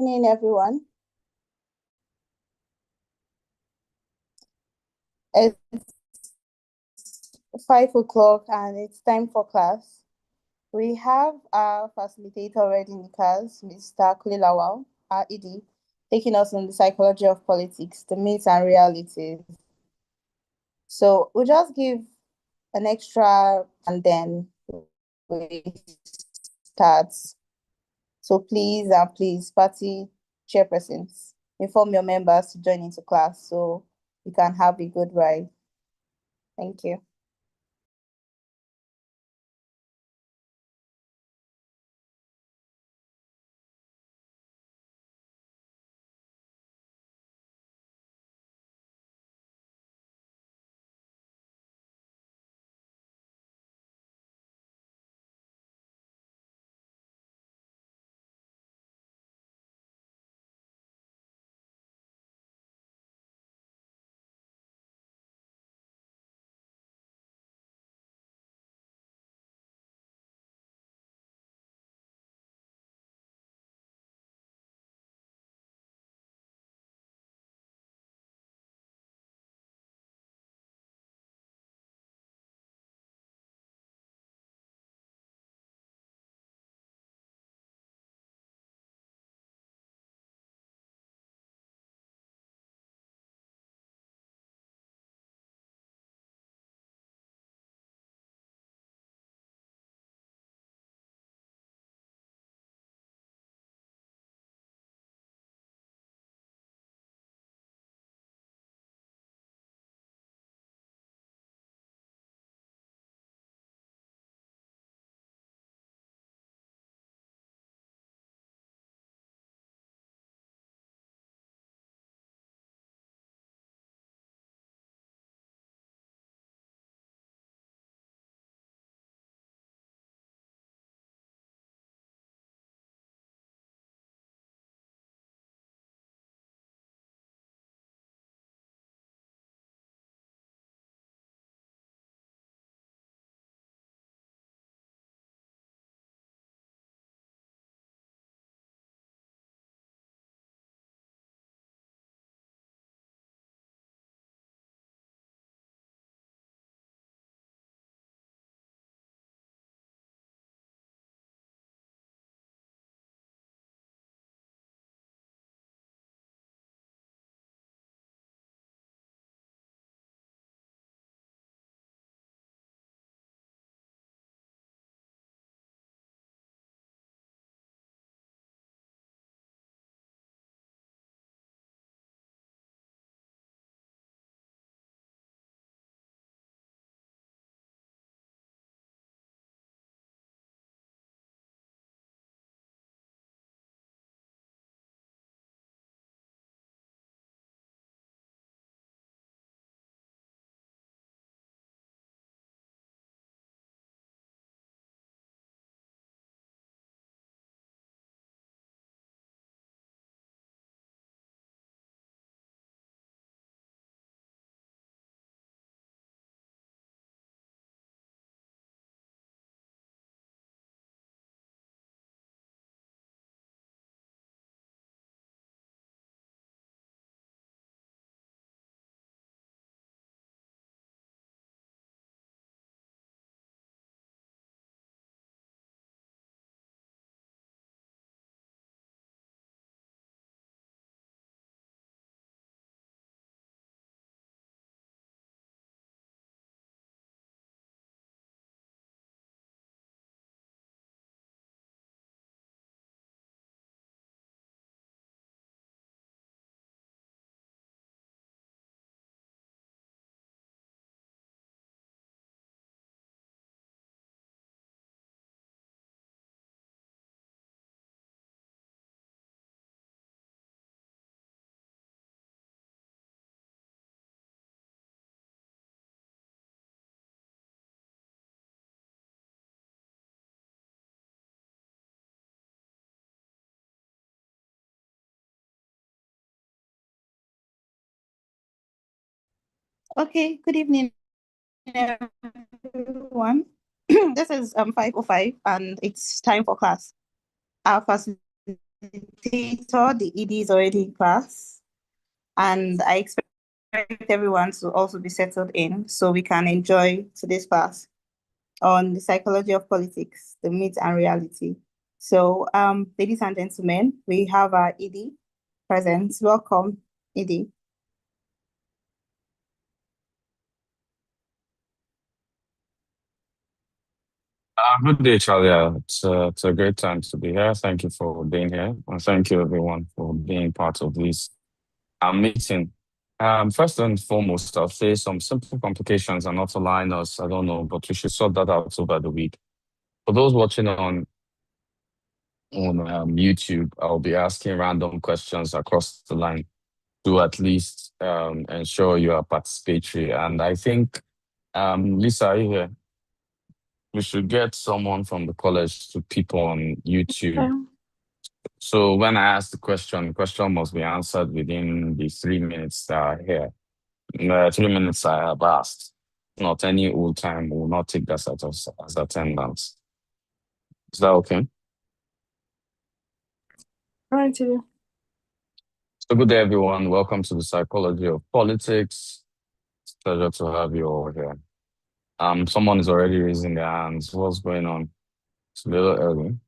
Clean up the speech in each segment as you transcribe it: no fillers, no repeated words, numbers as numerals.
Evening, everyone. It's 5 o'clock and it's time for class. We have our facilitator already in the class, Mr. Kulilawal, our ED, taking us on the psychology of politics, the myths and realities. So we'll just give an extra and then we start. So please, party chairpersons, inform your members to join into class so we can have a good ride. Thank you. Okay, good evening, everyone. This is 5:05 and it's time for class. Our facilitator, the ED, is already in class, and I expect everyone to also be settled in so we can enjoy today's class on the psychology of politics, the myth and reality. So, ladies and gentlemen, we have our ED present. Welcome, ED. Good day, Charlie. It's a great time to be here. Thank you for being here. And thank you, everyone, for being part of this meeting. First and foremost, I'll say some simple complications are not align us. I don't know, but we should sort that out over the week. For those watching on YouTube, I'll be asking random questions across the line to at least ensure you are participatory. And I think, Lisa, are you here? We should get someone from the college to peep on YouTube. Okay. So when I ask the question must be answered within the 3 minutes that are here. 3 minutes I have asked. Not any old time will not take that as attendance. Is that okay? All right, to you. So good day, everyone. Welcome to the Psychology of Politics. It's a pleasure to have you all here. Someone is already raising their hands. What's going on? It's a little early.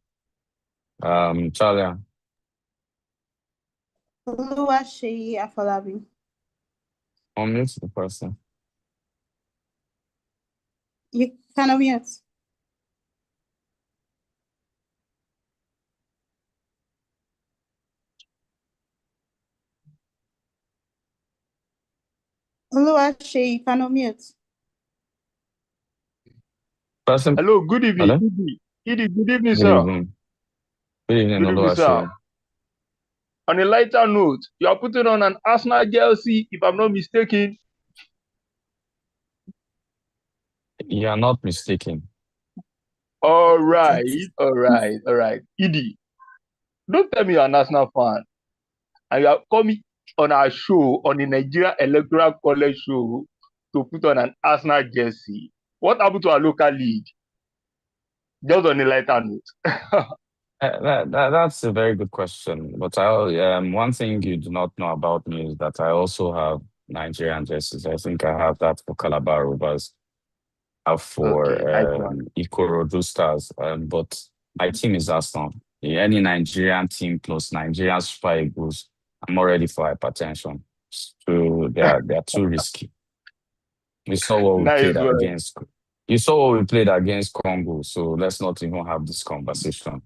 Charlie, Oluwaseyi Afolabi. unmute the person. You can unmute. Oluwaseyi, you can unmute. Person, Hello, good evening. hello? Good evening, Good sir. evening. Good evening, Good evening, sir. Oluwaseyi. On a lighter note, you are putting on an Arsenal jersey, if I'm not mistaken. You are not mistaken. All right. Edie, don't tell me you're an Arsenal fan. And you are coming on our show, on the Nigeria Electoral College show, to put on an Arsenal jersey. What happened to our local league? Just on a lighter note. That's a very good question. But one thing you do not know about me is that I also have Nigerian jerseys. I think I have that for Calabar Rovers, have for Okay, nice one. Ikorodu Stars. But my team is Arsenal. Any Nigerian team plus Nigerian Super Eagles, I'm already for hypertension. So they are too risky. We saw what we Nice played one. against. You saw what we played against Congo. So let's not even have this conversation.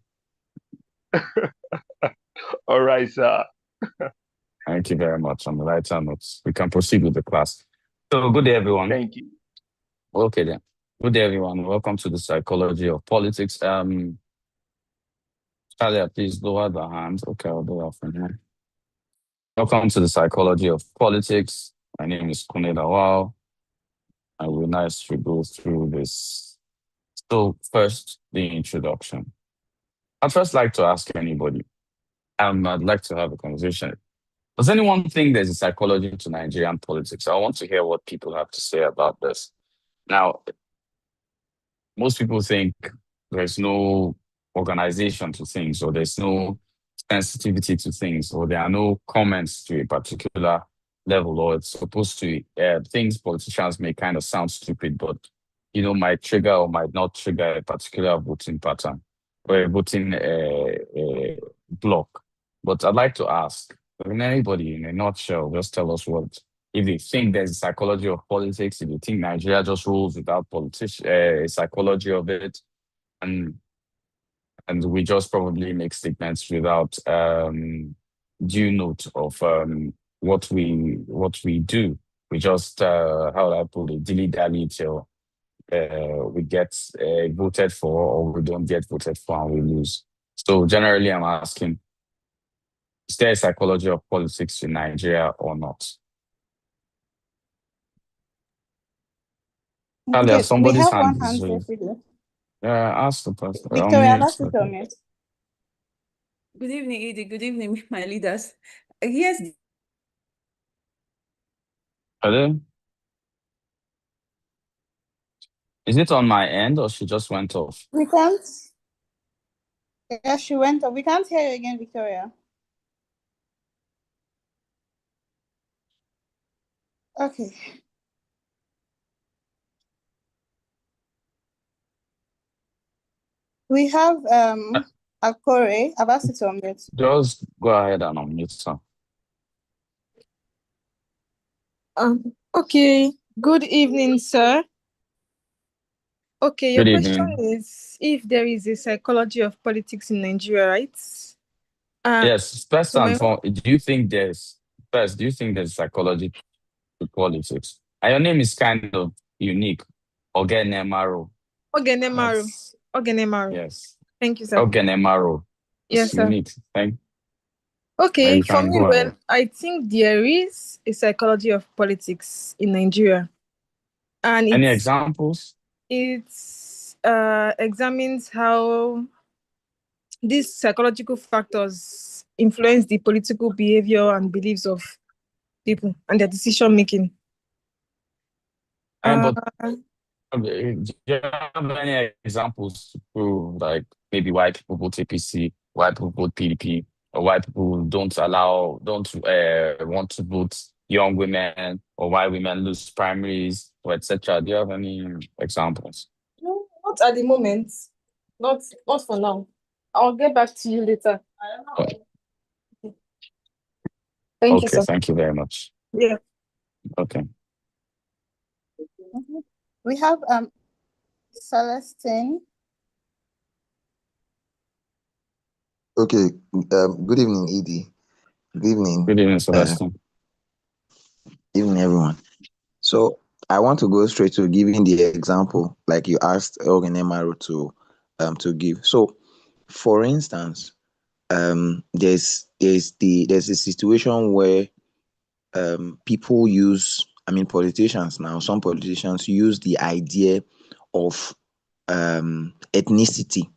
All right, sir. Thank you very much. On the lighter notes, we can proceed with the class. So, good day, everyone. Thank you. Okay, then. Good day, everyone. Welcome to the Psychology of Politics. Talia, please lower the hands. Okay, I'll do that from here. Welcome to the Psychology of Politics. My name is Kune Lawal. And we're nice to go through this. So, first, the introduction. I'd first like to ask anybody, I'd like to have a conversation. Does anyone think there's a psychology to Nigerian politics? I want to hear what people have to say about this. Now, most people think there's no organization to things, or there's no sensitivity to things, or there are no comments to a particular level, or it's supposed to, things politicians may kind of sound stupid, but, might trigger or might not trigger a particular voting pattern or a voting block. But I'd like to ask, can anybody in a nutshell just tell us what, if they think there's a psychology of politics, if you think Nigeria just rules without a psychology of it, and we just probably make statements without due note of what we do. We just how do I put it, dilly-dally till we get voted for, or we don't get voted for and we lose. So generally, I'm asking, is there a psychology of politics in Nigeria or not? Talia, Okay, we somebody's have hand one is hand raised. there. Ask the person. Victoria, Unmute. that's it, unmute. Good evening, Edie. Good evening, my leaders. Yes. Hello? Is it on my end or she just went off? We can't. Yeah, she went up. We can't hear you again, Victoria. Okay. We have Akore. I've asked you to unmute. Just go ahead and unmute her. Okay. Good evening, sir. Okay, your Good question evening. is if there is a psychology of politics in Nigeria, right? Yes, first So and my foremost, do you think there's psychology to politics? And your name is kind of unique. Ogenemaro. Ogenemaro. That's Ogenemaro. yes. Thank you, sir. Ogenemaro. Yes, It's sir. unique. Okay, You for can me, go well, ahead. I think there is a psychology of politics in Nigeria, and Any examples? it examines how these psychological factors influence the political behavior and beliefs of people and their decision making. But Uh, do you have any examples to prove, like maybe why people vote APC, why people vote PDP, or why people don't want to vote young women, or why women lose primaries, or etc.? Do you have any examples? No, not at the moment. Not for now. I'll get back to you later. Oh, Thank you, okay, sir. thank you very much. Yeah. Okay. We have Celestine. Okay. Good evening, Edie. Good evening. Good evening, Sebastian. Evening, everyone. So I want to go straight to giving the example, like you asked Ogenemaro to give. So, for instance, there's a situation where people use, I mean, politicians now. Some politicians use the idea of ethnicity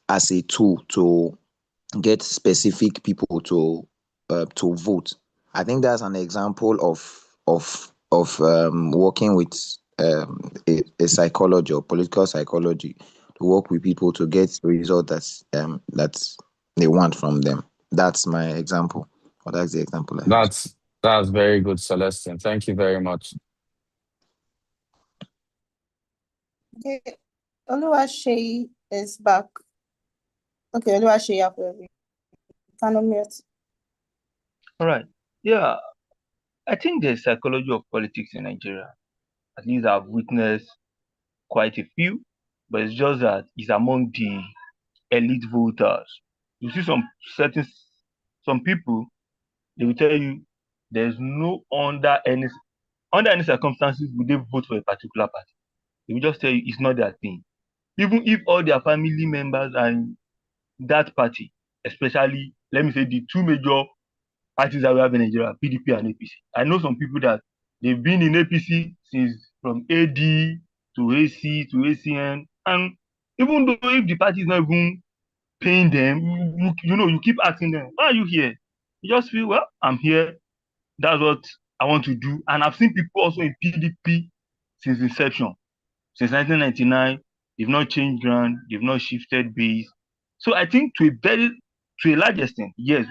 as a tool to get specific people to vote. I think that's an example of working with a psychology or political psychology to work with people to get the result that they want from them. That's my example, or that's the example I have. That's very good, Celestine. Thank you very much. Okay. Oluwaseyi is back. Okay, Oluwaseyi, you can unmute. All right. Yeah, I think there's psychology of politics in Nigeria. At least I've witnessed quite a few, but it's just that it's among the elite voters. You see some people, they will tell you there's no under any circumstances would they vote for a particular party. They will just tell you it's not their thing. Even if all their family members are in that party, especially let me say the two major parties that we have in Nigeria, PDP and APC. I know some people that they've been in APC since from AD to AC to ACN, and even though if the party is not even paying them, you keep asking them, why are you here? You just feel, well, I'm here. That's what I want to do. And I've seen people also in PDP since inception, since 1999. They've not changed ground, they've not shifted base. So I think to a large extent, yes,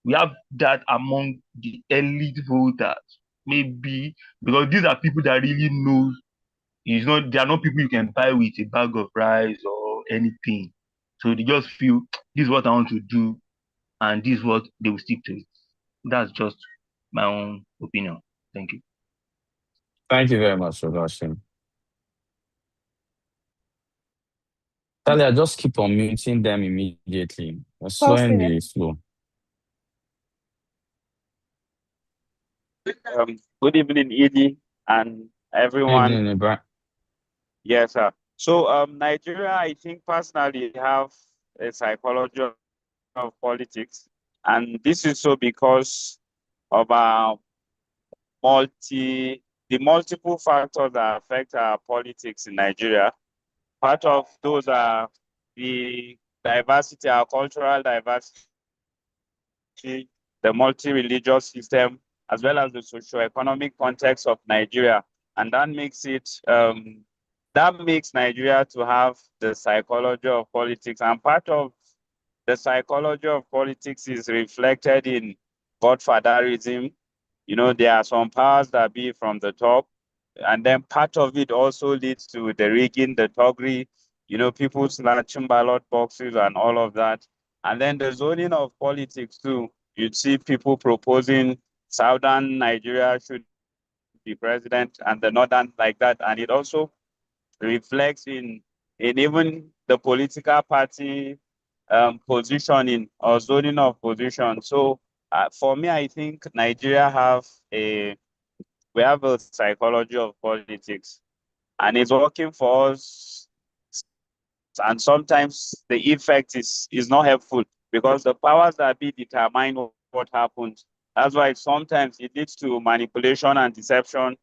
we have that among the elite voters. Maybe because these are people that really know they are not people you can buy with a bag of rice or anything. So they just feel this is what I want to do, and this is what they will stick to it. That's just my own opinion. Thank you. Thank you very much, Sebastian. Talia, just keep on muting them immediately. We're slowing the flow. Good evening, Edie, and everyone. Good evening, Ibrahim. Yes, sir. So, Nigeria, I think personally have a psychology of politics, and this is so because of the multiple factors that affect our politics in Nigeria. Part of those are the diversity, our cultural diversity, the multi-religious system, as well as the socio-economic context of Nigeria. And that makes it that makes Nigeria to have the psychology of politics. And part of the psychology of politics is reflected in godfatherism. There are some powers that be from the top, and then part of it also leads to the rigging, the thuggery, people snatching ballot boxes and all of that. And then the zoning of politics too. You'd see people proposing southern Nigeria should be president and the northern like that. And it also reflects in even the political party positioning or zoning of position. So for me, I think Nigeria we have a psychology of politics, and it's working for us. And sometimes the effect is not helpful because the powers that be determine what happens. That's why sometimes it leads to manipulation and deception,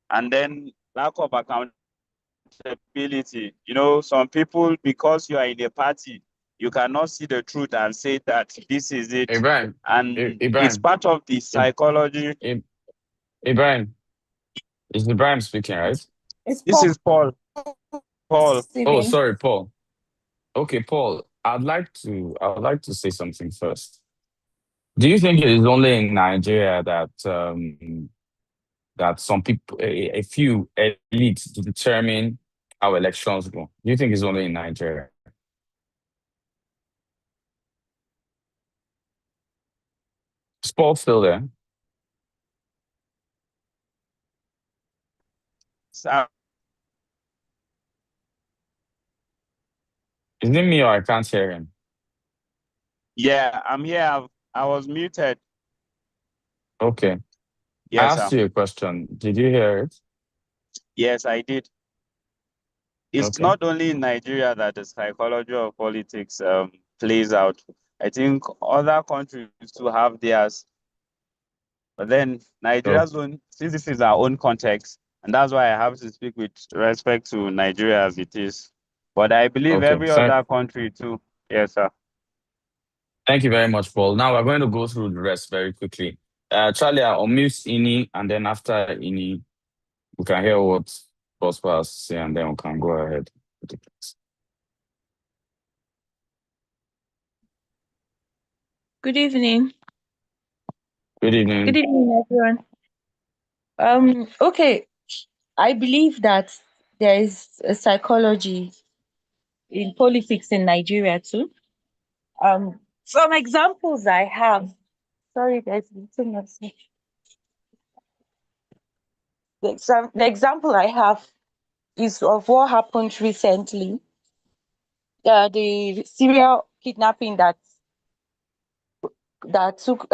and then lack of accountability. Some people, because you are in a party, you cannot see the truth and say that this is it. Ibrahim, And it's Ibrahim, part of the psychology. Ibrahim, is Ibrahim speaking, right? It's This is Paul. Oh, Stephen. sorry, Paul. Okay, Paul, I would like to say something first. Do you think it is only in Nigeria that some people, a few elites determine how elections go? Do you think it's only in Nigeria? Is Paul still there? So, Is it me or I can't hear him? yeah, I'm here. I was muted. Okay. I Yes, asked sir. you a question. Did you hear it? Yes, I did. It's Okay. not only in Nigeria that the psychology of politics plays out. I think other countries too have theirs. But then Oh, Nigeria's own, since this is our own context, and that's why I have to speak with respect to Nigeria as it is. But I believe okay. every other country too. Yes, sir. Thank you very much, Paul. Now we're going to go through the rest very quickly. Charlie, I'll mute Ini, and then after Ini, we can hear what Prosper has to say, and then we can go ahead with the class. Good evening. Good evening. Good evening, everyone. Okay, I believe that there is a psychology in politics in Nigeria too. Some examples I have. Sorry, guys, little noisy. The example I have is of what happened recently. The serial kidnapping that took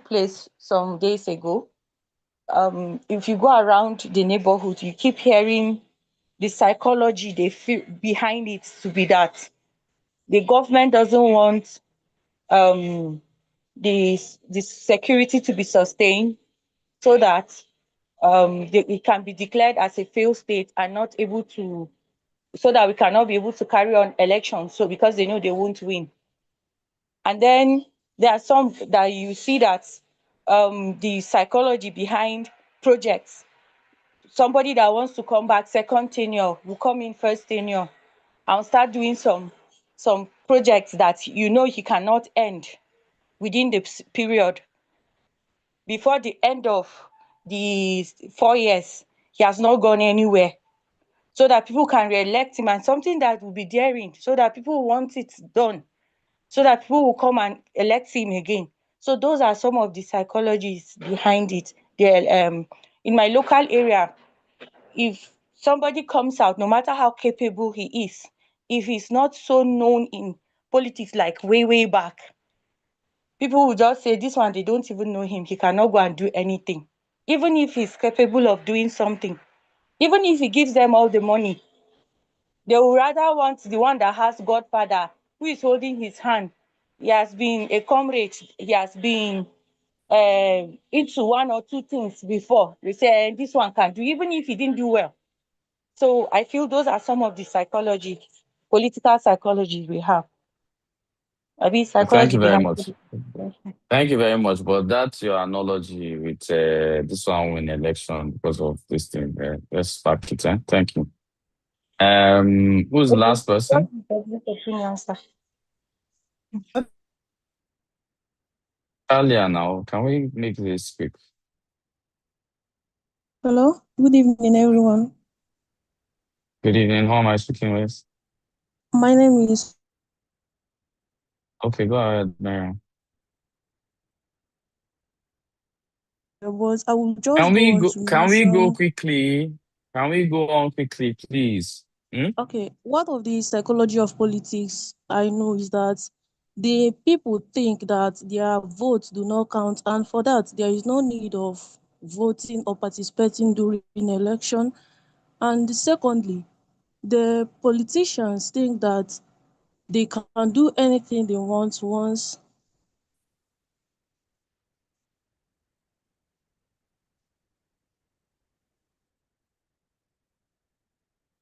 place some days ago. If you go around the neighborhood, you keep hearing the psychology they feel behind it to be that the government doesn't want the security to be sustained so that it can be declared as a failed state and not able to, so that we cannot be able to carry on elections. So because they know they won't win. And then there are some that you see that the psychology behind projects. Somebody that wants to come back second tenure will come in first tenure and start doing some projects that he cannot end within the period. Before the end of the 4 years, he has not gone anywhere, so that people can re-elect him, and something that will be daring, so that people want it done, so that people will come and elect him again. So those are some of the psychologies behind it. In my local area, if somebody comes out, no matter how capable he is, if he's not so known in politics like way back, people will just say this one, they don't even know him, he cannot go and do anything. Even if he's capable of doing something, even if he gives them all the money, they will rather want the one that has godfather who is holding his hand. He has been a comrade, he has been into one or two things before. They say this one can do, even if he didn't do well. So I feel those are some of the political psychology we have. Thank Psychology you very behind much. it. Thank you very much. But that's your analogy with this one win election because of this thing. Let's back it. Thank you. Who's the last person? Opinion, sir. Talia now. Can we make this quick? Hello, good evening, everyone. Good evening. Who am I speaking with? My name is. Okay, go ahead, Miriam. But I will just Can go we on go? to Can we go mention. quickly? Can we go on quickly, please? Okay, one of the psychology of politics I know is that the people think that their votes do not count, and for that there is no need of voting or participating during election. And secondly, the politicians think that they can do anything they want once.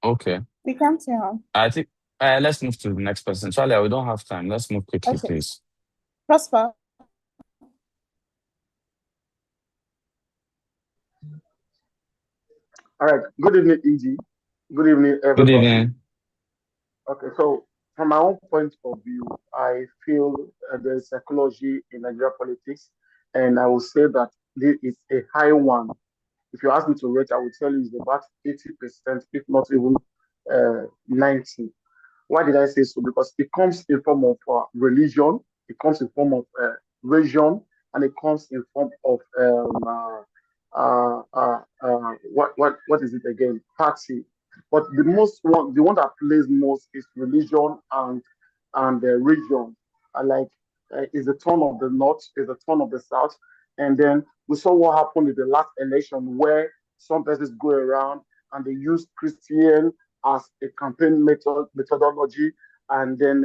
Okay. We can't hear. I think let's move to the next person. Charlie, we don't have time. Let's move quickly, Okay. please. Prosper. All right. Good evening, EG. Good evening, Good everybody. evening. Okay, so from my own point of view, I feel there's psychology in Nigeria politics, and I will say that this is a high one. If you ask me to rate, I would tell you it's about 80%, if not even 90. Why did I say so? Because it comes in form of religion, it comes in form of region, and it comes in form of what is it again? Party. But the one that plays most is religion and region. Like is the turn of the north, is the turn of the south, and then we saw what happened in the last election where some persons go around and they use Christian as a campaign methodology, and then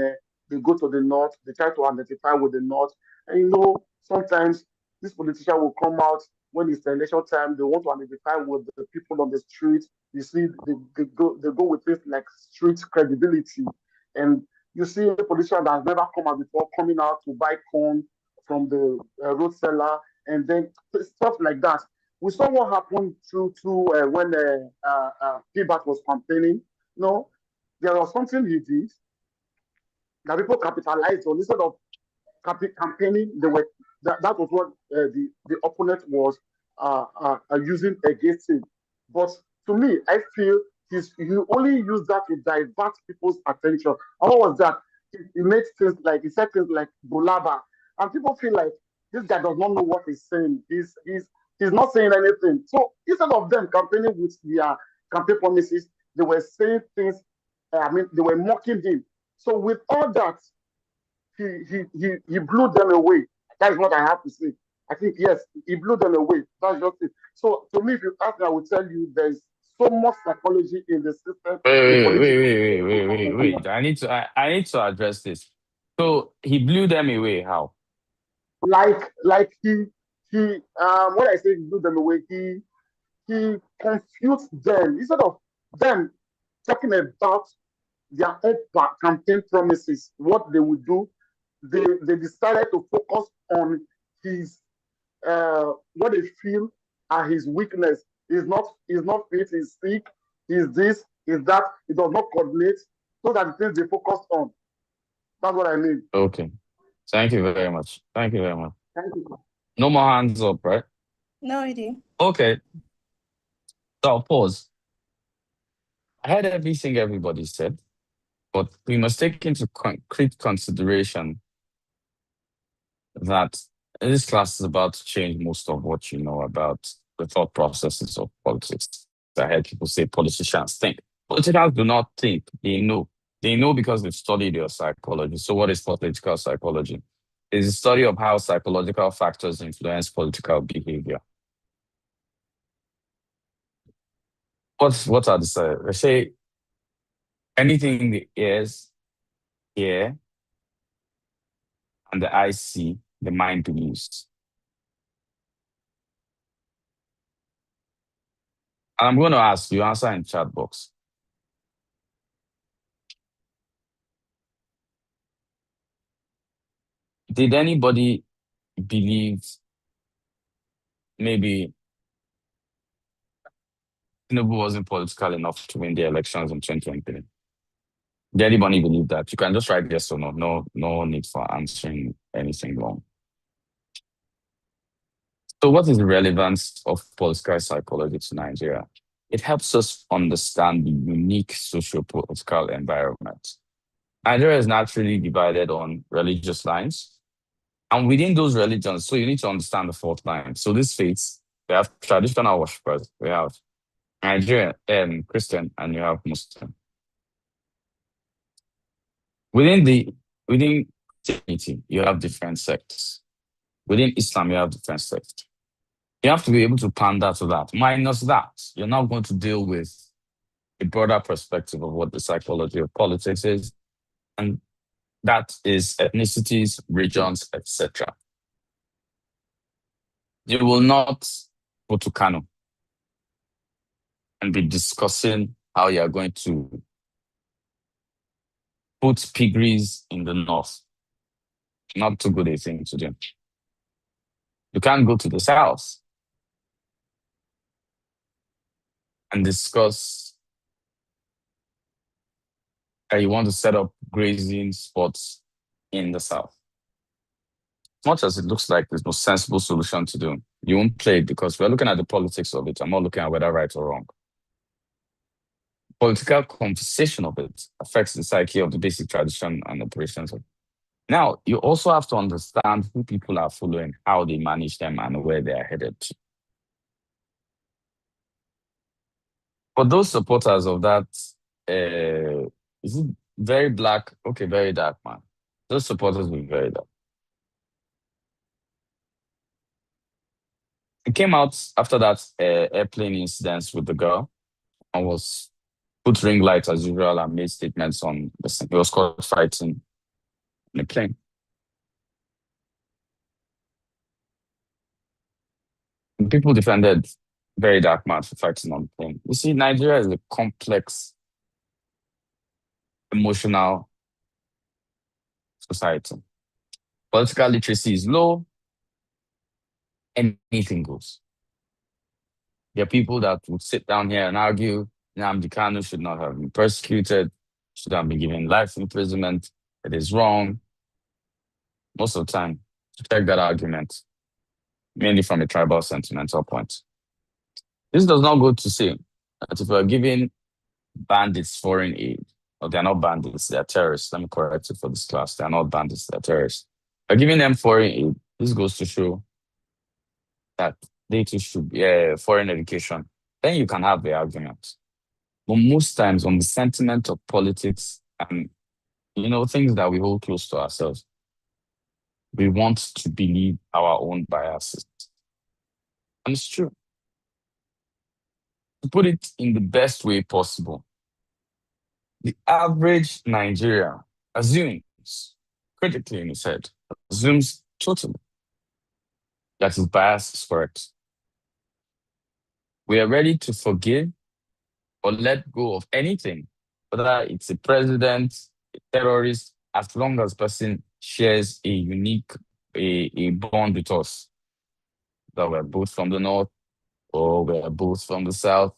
they go to the north, they try to identify with the north, and sometimes this politician will come out when it's the election time, they want to identify with the people on the street. You see, they go with things like street credibility, and you see a politician that has never come out before coming out to buy corn from the road seller, and then stuff like that. We saw what happened to when Pibak was campaigning. There was something he did that people capitalized on. Instead of campaigning, that was what the opponent was using against him. But to me, I feel he only used that to divert people's attention. And what was that? He said things like Bulaba, and people feel like this guy does not know what he's saying. He's not saying anything. So instead of them campaigning with their campaign promises, they were saying things. They were mocking him. So with all that, he blew them away. That is what I have to say. I think yes, he blew them away. That's just it. So to me, if you ask me, I would tell you there's so much psychology in the system, in politics. Wait. I need to address this. So he blew them away. How? Like when I say he blew them away, he confused them instead of them talking about their own campaign promises, what they would do. They decided to focus on his what they feel are his weakness. He's not fit, he's sick, he's this, he's that, he does not coordinate. Those are the things they focused on. That's what I mean. Okay. Thank you very much. Thank you very much. Thank you. No more hands up, right? No idea. Okay. So I'll pause. I heard everything everybody said, but we must take into concrete consideration that this class is about to change most of what you know about the thought processes of politics. I heard people say politicians think. Politicians do not think, they know. They know because they've studied your psychology. So what is political psychology? It's the study of how psychological factors influence political behavior. What are the they say anything the ears hear and the eyes see, the mind believes. And I'm going to ask you, answer in chat box. Did anybody believe maybe Tinubu wasn't political enough to win the elections in 2023. Did anybody believe that? You can just write yes or no. No need for answering anything wrong. So what is the relevance of political psychology to Nigeria? It helps us understand the unique socio-political environment. Nigeria is naturally divided on religious lines. And within those religions, so you need to understand the fourth line. So these faiths, we have traditional worshippers, we have Nigerian and Christian, and you have Muslim. Within Christianity, you have different sects. Within Islam, you have different sects. You have to be able to pander to that. Minus that, you're not going to deal with a broader perspective of what the psychology of politics is, and that is ethnicities, regions, etc. You will not go to Kano and be discussing how you are going to put piggeries in the north. Not too good a thing to do. You can't go to the south and discuss how you want to set up grazing spots in the south. As much as it looks like there's no sensible solution to do, you won't play it because we're looking at the politics of it. I'm not looking at whether right or wrong. Political conversation of it affects the psyche of the basic tradition and operations of it. Now, you also have to understand who people are following, how they manage them, and where they are headed to. For those supporters of that, is it very black? Okay, very dark, man. Those supporters will be very dark. It came out after that airplane incident with the girl and was put ring lights as usual and made statements on the he was caught fighting in a plane. And people defended very dark man for fighting on the plane. You see, Nigeria is a complex, emotional society. Political literacy is low, anything goes. There are people that would sit down here and argue Nnamdi Kanu should not have been persecuted, should have been given life imprisonment. It is wrong. Most of the time, to check that argument, mainly from a tribal sentimental point. This does not go to say that if we're giving bandits foreign aid, or they're not bandits, they're terrorists. Let me correct it for this class. They're not bandits, they're terrorists. By giving them foreign aid, this goes to show that they too should be foreign education. Then you can have the argument. But most times on the sentiment of politics and, things that we hold close to ourselves, we want to believe our own biases. And it's true. To put it in the best way possible, the average Nigerian assumes, critically in his head, assumes totally that his bias is correct. We are ready to forgive or let go of anything, whether it's a president, a terrorist, as long as the person shares a unique a bond with us, that we're both from the north, or we're both from the south,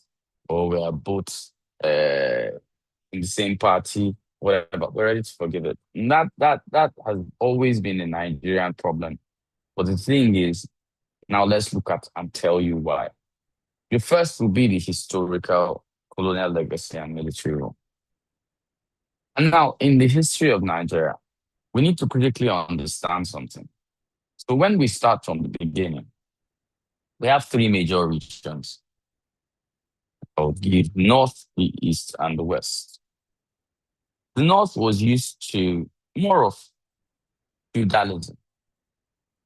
or we're both in the same party, whatever. We're ready to forgive it. And that has always been a Nigerian problem. But the thing is, now let's look at and tell you why. The first will be the historical colonial legacy and military rule. And now, in the history of Nigeria, we need to critically understand something. So when we start from the beginning, we have three major regions. I'll give North, the East, and the West. The North was used to more of feudalism,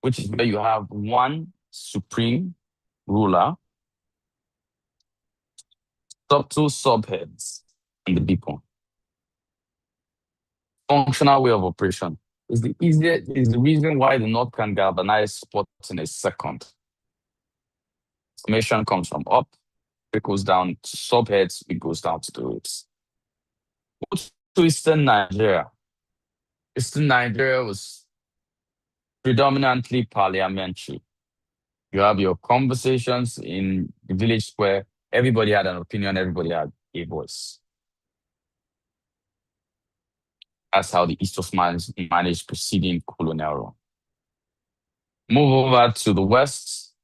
which is where you have one supreme ruler, two subheads, and the people. Functional way of operation is the reason why the North can galvanize support in a second. Information comes from up, it goes down to subheads, it goes down to the roots. To Eastern Nigeria. Eastern Nigeria was predominantly parliamentary. You have your conversations in the village square Everybody had an opinion, everybody had a voice. That's how the East was managed preceding colonial rule. Move over to the West,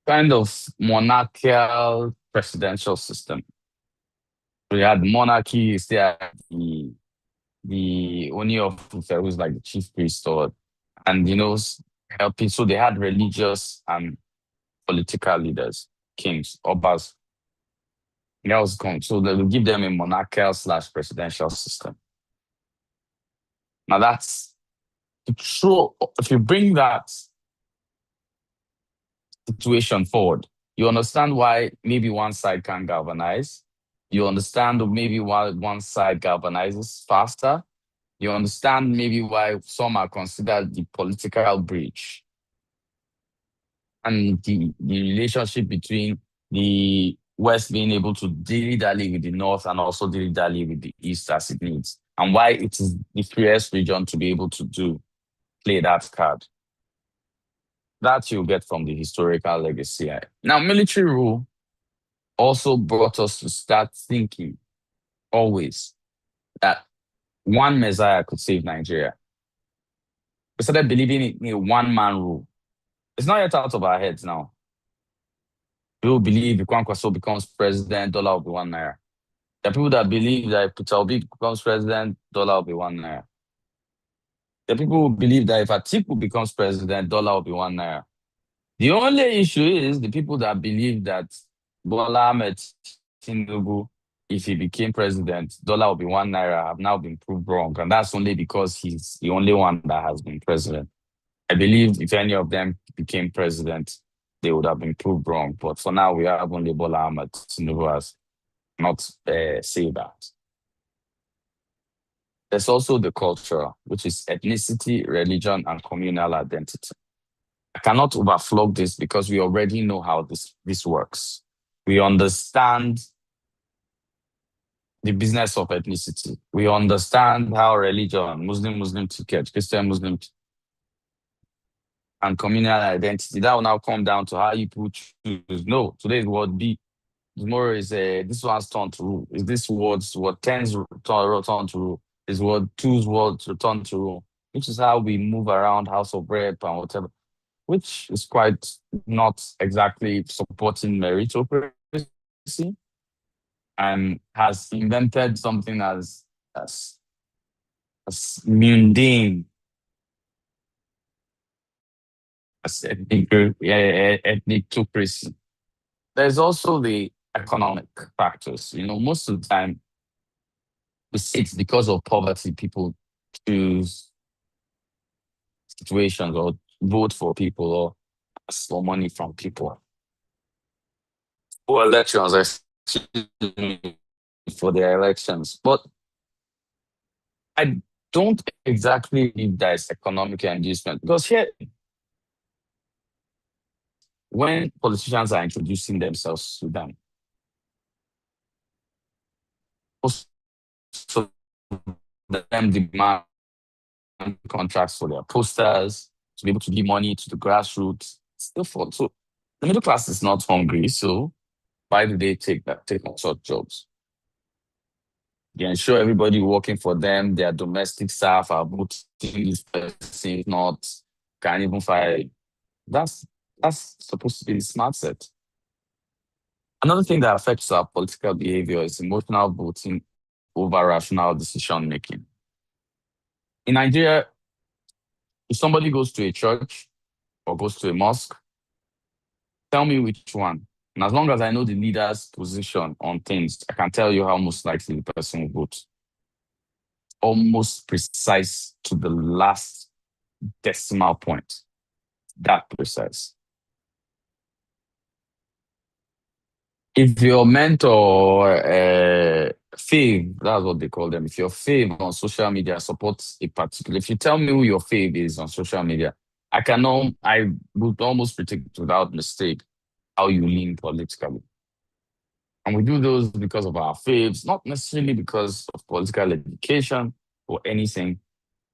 kind of monarchical presidential system. We had monarchy, they had the Oni of Ife, who's like the chief priest, and helping. So they had religious and political leaders, kings, obas. That was going. So they will give them a monarchical / presidential system. Now that's true. If you bring that situation forward, you understand why maybe one side can galvanize. You understand maybe why one side galvanizes faster. You understand maybe why some are considered the political bridge and the relationship between the West being able to dilly-dally with the North and also dilly-dally with the East as it needs, and why it is the freest region to be able to play that card. That you get from the historical legacy. Now, military rule also brought us to start thinking always that one Messiah could save Nigeria. We started believing in a one-man rule. It's not yet out of our heads now. People believe if Kwankwaso becomes president, dollar will be 1 naira. There are people that believe that if Peter Obi becomes president, dollar will be 1 naira. There are people who believe that if Atiku becomes president, dollar will be 1 naira. The only issue is the people that believe that Bola Ahmed Tinubu, if he became president, dollar will be 1 naira, have now been proved wrong. And that's only because he's the only one that has been president. I believe if any of them became president, they would have been proved wrong. But for now, we have only Bola Ahmed Tinubu has not say that. There's also the culture, which is ethnicity, religion, and communal identity. I cannot overflog this because we already know how this works. We understand the business of ethnicity. We understand how religion, Muslim ticket, Christian, Muslim, and communal identity, that will now come down to how you choose. No, today is word B. Tomorrow is this one's turn to rule. Is this word's what 10's return to rule? Is word 2's words return to rule? Which is how we move around House of Rep and whatever, which is quite not exactly supporting meritocracy and has invented something as mundane as ethnicocracy. There's also the economic factors. Most of the time, it's because of poverty people choose situations or vote for people or ask for money from people. Or elections, for their elections. But I don't exactly believe that it's economic inducement because here, when politicians are introducing themselves to them, most of them demand contracts for their posters to be able to give money to the grassroots. So the middle class is not hungry, so why do they take on such jobs? They ensure everybody working for them, their domestic staff are voting this person, if not, can even fire. That's supposed to be the smart set. Another thing that affects our political behavior is emotional voting over rational decision making. In Nigeria, if somebody goes to a church or goes to a mosque, tell me which one. And as long as I know the leader's position on things, I can tell you how most likely the person will vote. Almost precise to the last decimal point. That precise. If your mentor, fave, that's what they call them. If your fave on social media supports a particular, if you tell me who your fave is on social media, I would almost predict without mistake how you lean politically. And we do those because of our faves, not necessarily because of political education or anything.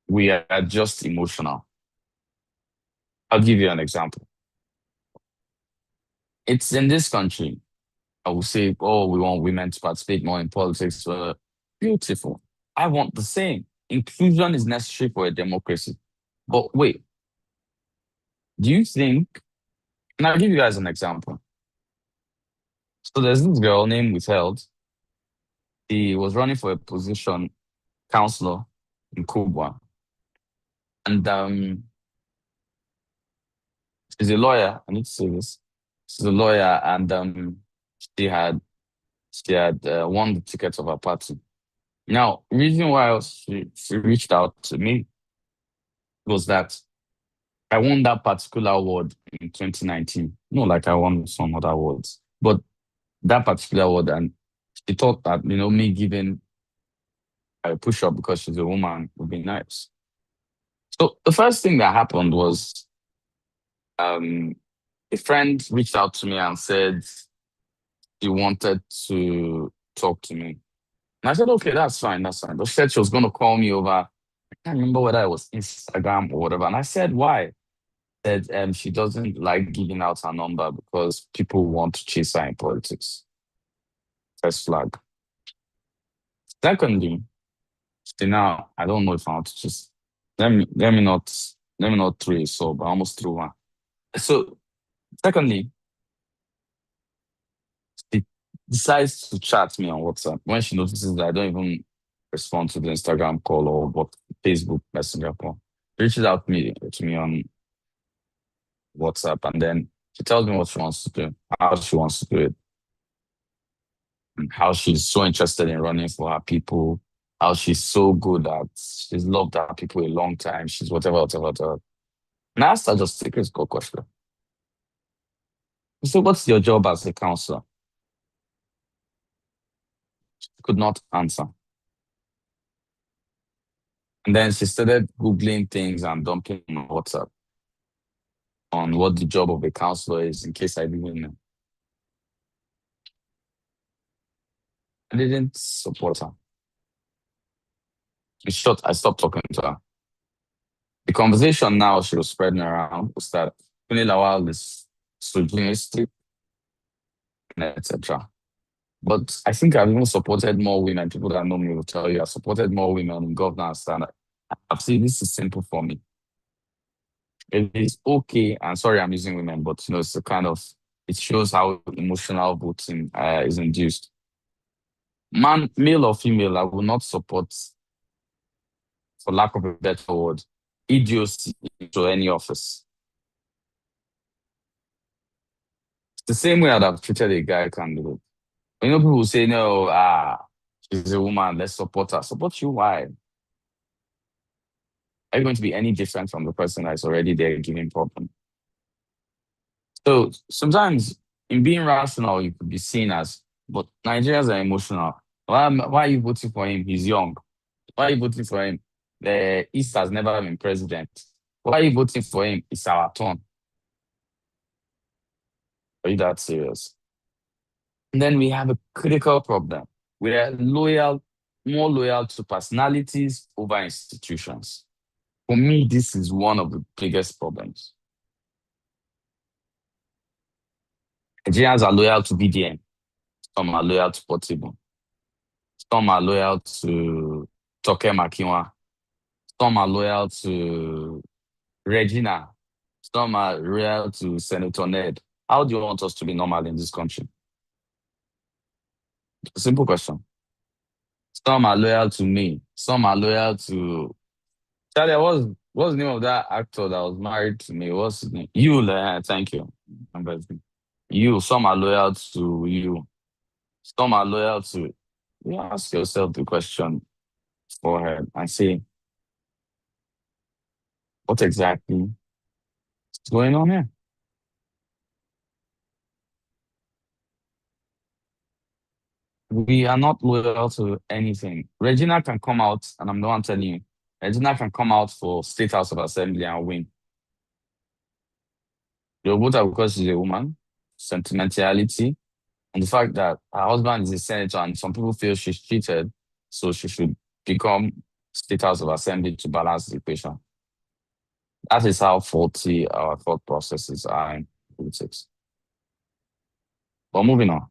We are just emotional. I'll give you an example. It's in this country. I will say, oh, we want women to participate more in politics. Beautiful. I want the same. Inclusion is necessary for a democracy. But wait, do you think, and I'll give you guys an example. So there's this girl named Withheld. She was running for a position, counselor in Kubwa. And she's a lawyer. I need to say this. She's a lawyer, and she had won the ticket of her party. Now, reason why she reached out to me was that I won that particular award in 2019. No, like I won some other awards, but that particular award, and she thought that me giving a push up because she's a woman would be nice. So the first thing that happened was a friend reached out to me and said she wanted to talk to me. And I said, okay, that's fine, that's fine. But she said she was going to call me over. I can't remember whether it was Instagram or whatever. And I said, why? Said she doesn't like giving out her number because people want to chase her in politics. First flag. Secondly, now I don't know if I want to just let me not throw a sob. I almost threw one. So secondly, she decides to chat me on WhatsApp when she notices that I don't even respond to the Instagram call or what Facebook Messenger call. She reaches out to me on WhatsApp, and then she tells me what she wants to do, how she wants to do it, and how she's so interested in running for her people, how she's so good at, she's loved her people a long time, she's whatever. And I asked her just a critical question. So what's your job as a counselor? She could not answer. And then she started Googling things and dumping on WhatsApp on what the job of a counselor is, in case I didn't know. I didn't support her. In short, I stopped talking to her. The conversation now she was spreading around was that Kunle Lawal is misogynistic, etc. But I think I've even supported more women. People that know me will tell you I've supported more women in governance. And I've seen this is simple for me. It is okay, and sorry I'm using women, but it's a kind of, it shows how emotional voting is induced. Man, male or female, I will not support, for lack of a better word, idiocy into any office. It's the same way I'd have treated a guy candidate. People say, no, she's a woman, let's support her. Support you, why? Are you going to be any different from the person that's already there giving problem? So sometimes in being rational, you could be seen as, but Nigerians are emotional. Why are you voting for him? He's young. Why are you voting for him? The East has never been president. Why are you voting for him? It's our turn. Are you that serious? And then we have a critical problem. We are more loyal to personalities over institutions. For me, this is one of the biggest problems. Nigerians are loyal to BDM. Some are loyal to Portable. Some are loyal to Toke Makinwa. Some are loyal to Regina. Some are loyal to Senator Ned. How do you want us to be normal in this country? Simple question. Some are loyal to me. Some are loyal to... Charlie, what's the name of that actor that was married to me? What's his name? You, thank you. You, some are loyal to you. Some are loyal to... You ask yourself the question forehead and say, what exactly is going on here? We are not loyal to anything. Regina can come out, and I'm the one telling you, Regina can come out for State House of Assembly and win. You'll vote her because she's a woman, sentimentality, and the fact that her husband is a senator and some people feel she's cheated, so she should become State House of Assembly to balance the equation. That is how faulty our thought processes are in politics. But moving on.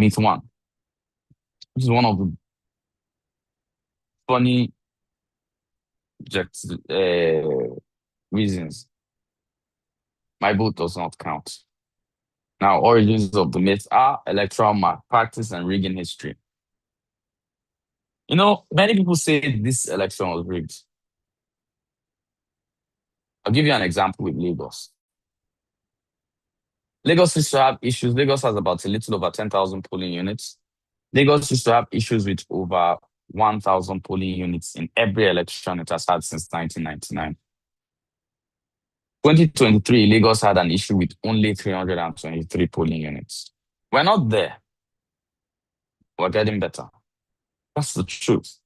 Myth one. This is one of the funny reasons my vote does not count. Now, origins of the myth are electoral malpractice and rigging history. Many people say this election was rigged. I'll give you an example with Lagos. Lagos used to have issues. Lagos has about a little over 10,000 polling units. Lagos used to have issues with over 1,000 polling units in every election it has had since 1999. 2023, Lagos had an issue with only 323 polling units. We're not there. We're getting better. That's the truth.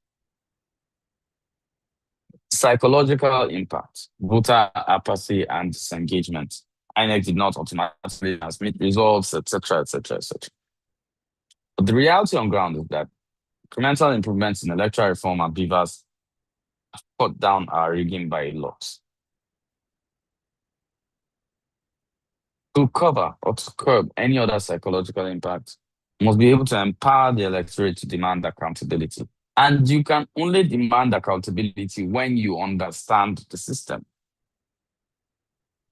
Psychological impact, voter apathy and disengagement. INEC did not automatically transmit results, etc., etc., etc. But the reality on ground is that incremental improvements in electoral reform and beavers have cut down our rigging by a lot. To cover or to curb any other psychological impact, you must be able to empower the electorate to demand accountability. And you can only demand accountability when you understand the system.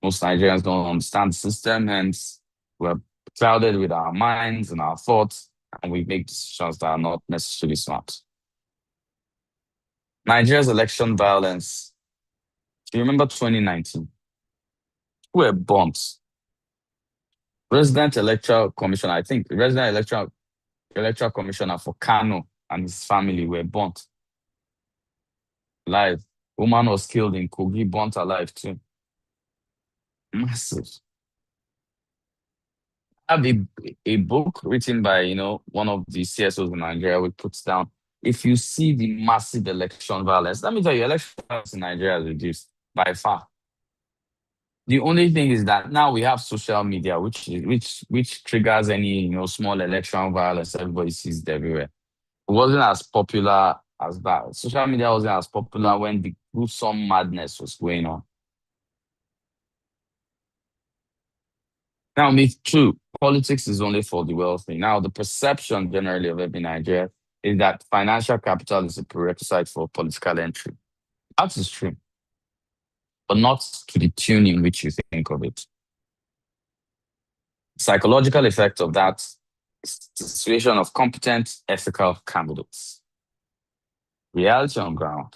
Most Nigerians don't understand the system, hence we're clouded with our minds and our thoughts, and we make decisions that are not necessarily smart. Nigeria's election violence. Do you remember 2019? Who were burnt? Resident Electoral Commissioner, I think, Resident Electoral Commissioner for Kano and his family were burnt alive. Woman was killed in Kogi, burnt alive too. Massive. I have a book written by, one of the CSOs in Nigeria, which puts down, if you see the massive election violence, let me tell you, election violence in Nigeria is reduced by far. The only thing is that now we have social media, which triggers any, small election violence. Everybody sees it everywhere. It wasn't as popular as that. Social media wasn't as popular when the gruesome madness was going on. Now, myth two, politics is only for the wealthy. Now, the perception generally of every Nigerian is that financial capital is a prerequisite for political entry. That is true, but not to the tune in which you think of it. Psychological effect of that is the situation of competent, ethical candidates. Reality on ground,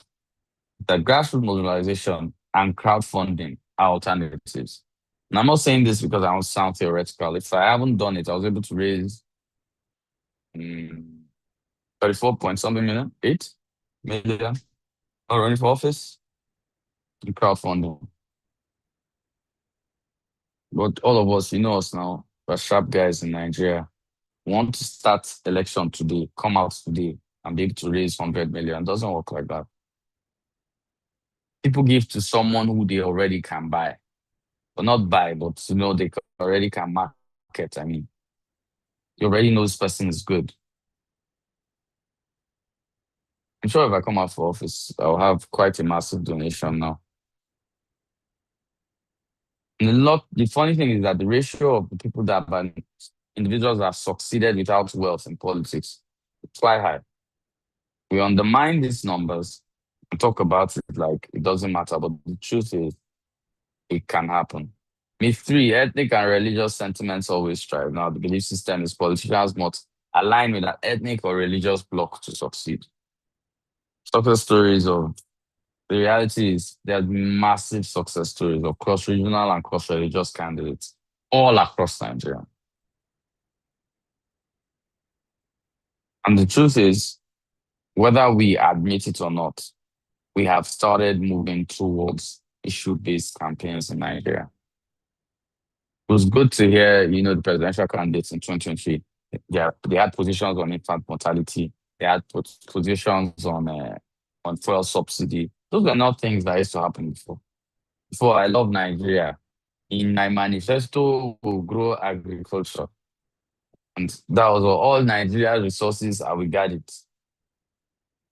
that grassroots mobilization and crowdfunding are alternatives. And I'm not saying this because I want to sound theoretical. If I haven't done it, I was able to raise 34 point something million, 8 million, not running for office, in crowdfunding. But all of us, us now, we're sharp guys in Nigeria. We want to start election today, come out today, and be able to raise 100 million. It doesn't work like that. People give to someone who they already can buy. But not buy, but they already can market. I mean, you already know this person is good. I'm sure if I come out for office, I'll have quite a massive donation now. And the funny thing is that the ratio of the people individuals that have succeeded without wealth in politics is quite high. We undermine these numbers and talk about it like it doesn't matter, but the truth is, it can happen. Myth three, ethnic and religious sentiments always strive. Now, the belief system is politicians must align with an ethnic or religious bloc to succeed. Success stories of the reality is there are massive success stories of cross-regional and cross-religious candidates all across Nigeria. And the truth is, whether we admit it or not, we have started moving towards issue-based campaigns in Nigeria. It was good to hear, the presidential candidates in 2023. They had positions on infant mortality. They had positions on fuel subsidy. Those were not things that used to happen before. Before, I love Nigeria. In my manifesto, we'll grow agriculture. And that was all Nigeria resources, I will get it.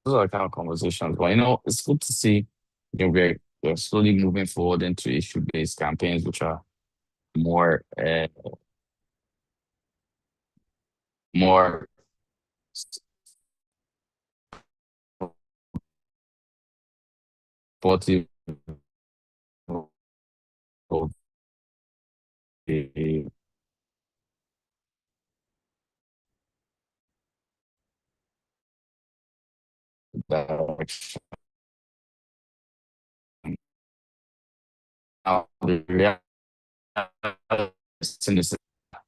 Those are the kind of conversations. But, it's good to see we're slowly moving forward into issue-based campaigns, which are more more supportive of the direction. Now, the reality is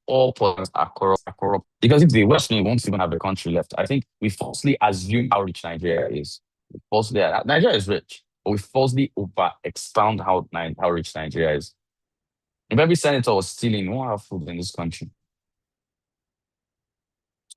all politics are corrupt. Because if they West we won't even have a country left. I think we falsely assume how rich Nigeria is. We falsely, Nigeria is rich, but we falsely over expound how rich Nigeria is. If every senator was stealing, we won't have food in this country.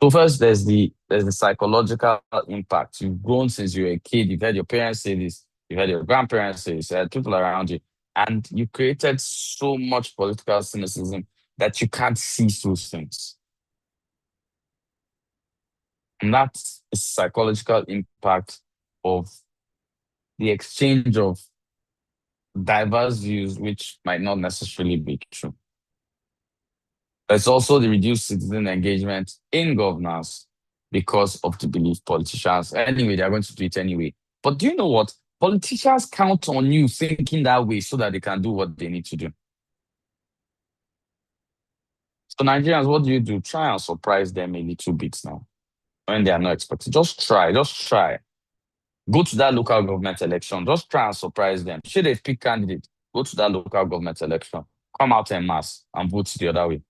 So first, there's the psychological impact. You've grown since you were a kid. You've heard your parents say this. You've heard your grandparents say this. You had people around you, and you created so much political cynicism that you can't see through things. And that's the psychological impact of the exchange of diverse views, which might not necessarily be true. There's also the reduced citizen engagement in governance because of the belief politicians, anyway, they're going to do it anyway. But do you know what? Politicians count on you thinking that way so that they can do what they need to do. So Nigerians, what do? Try and surprise them a little bit now when they are not expecting. Just try. Go to that local government election. Just try and surprise them. Should they pick candidate? Go to that local government election. Come out en masse and vote the other way.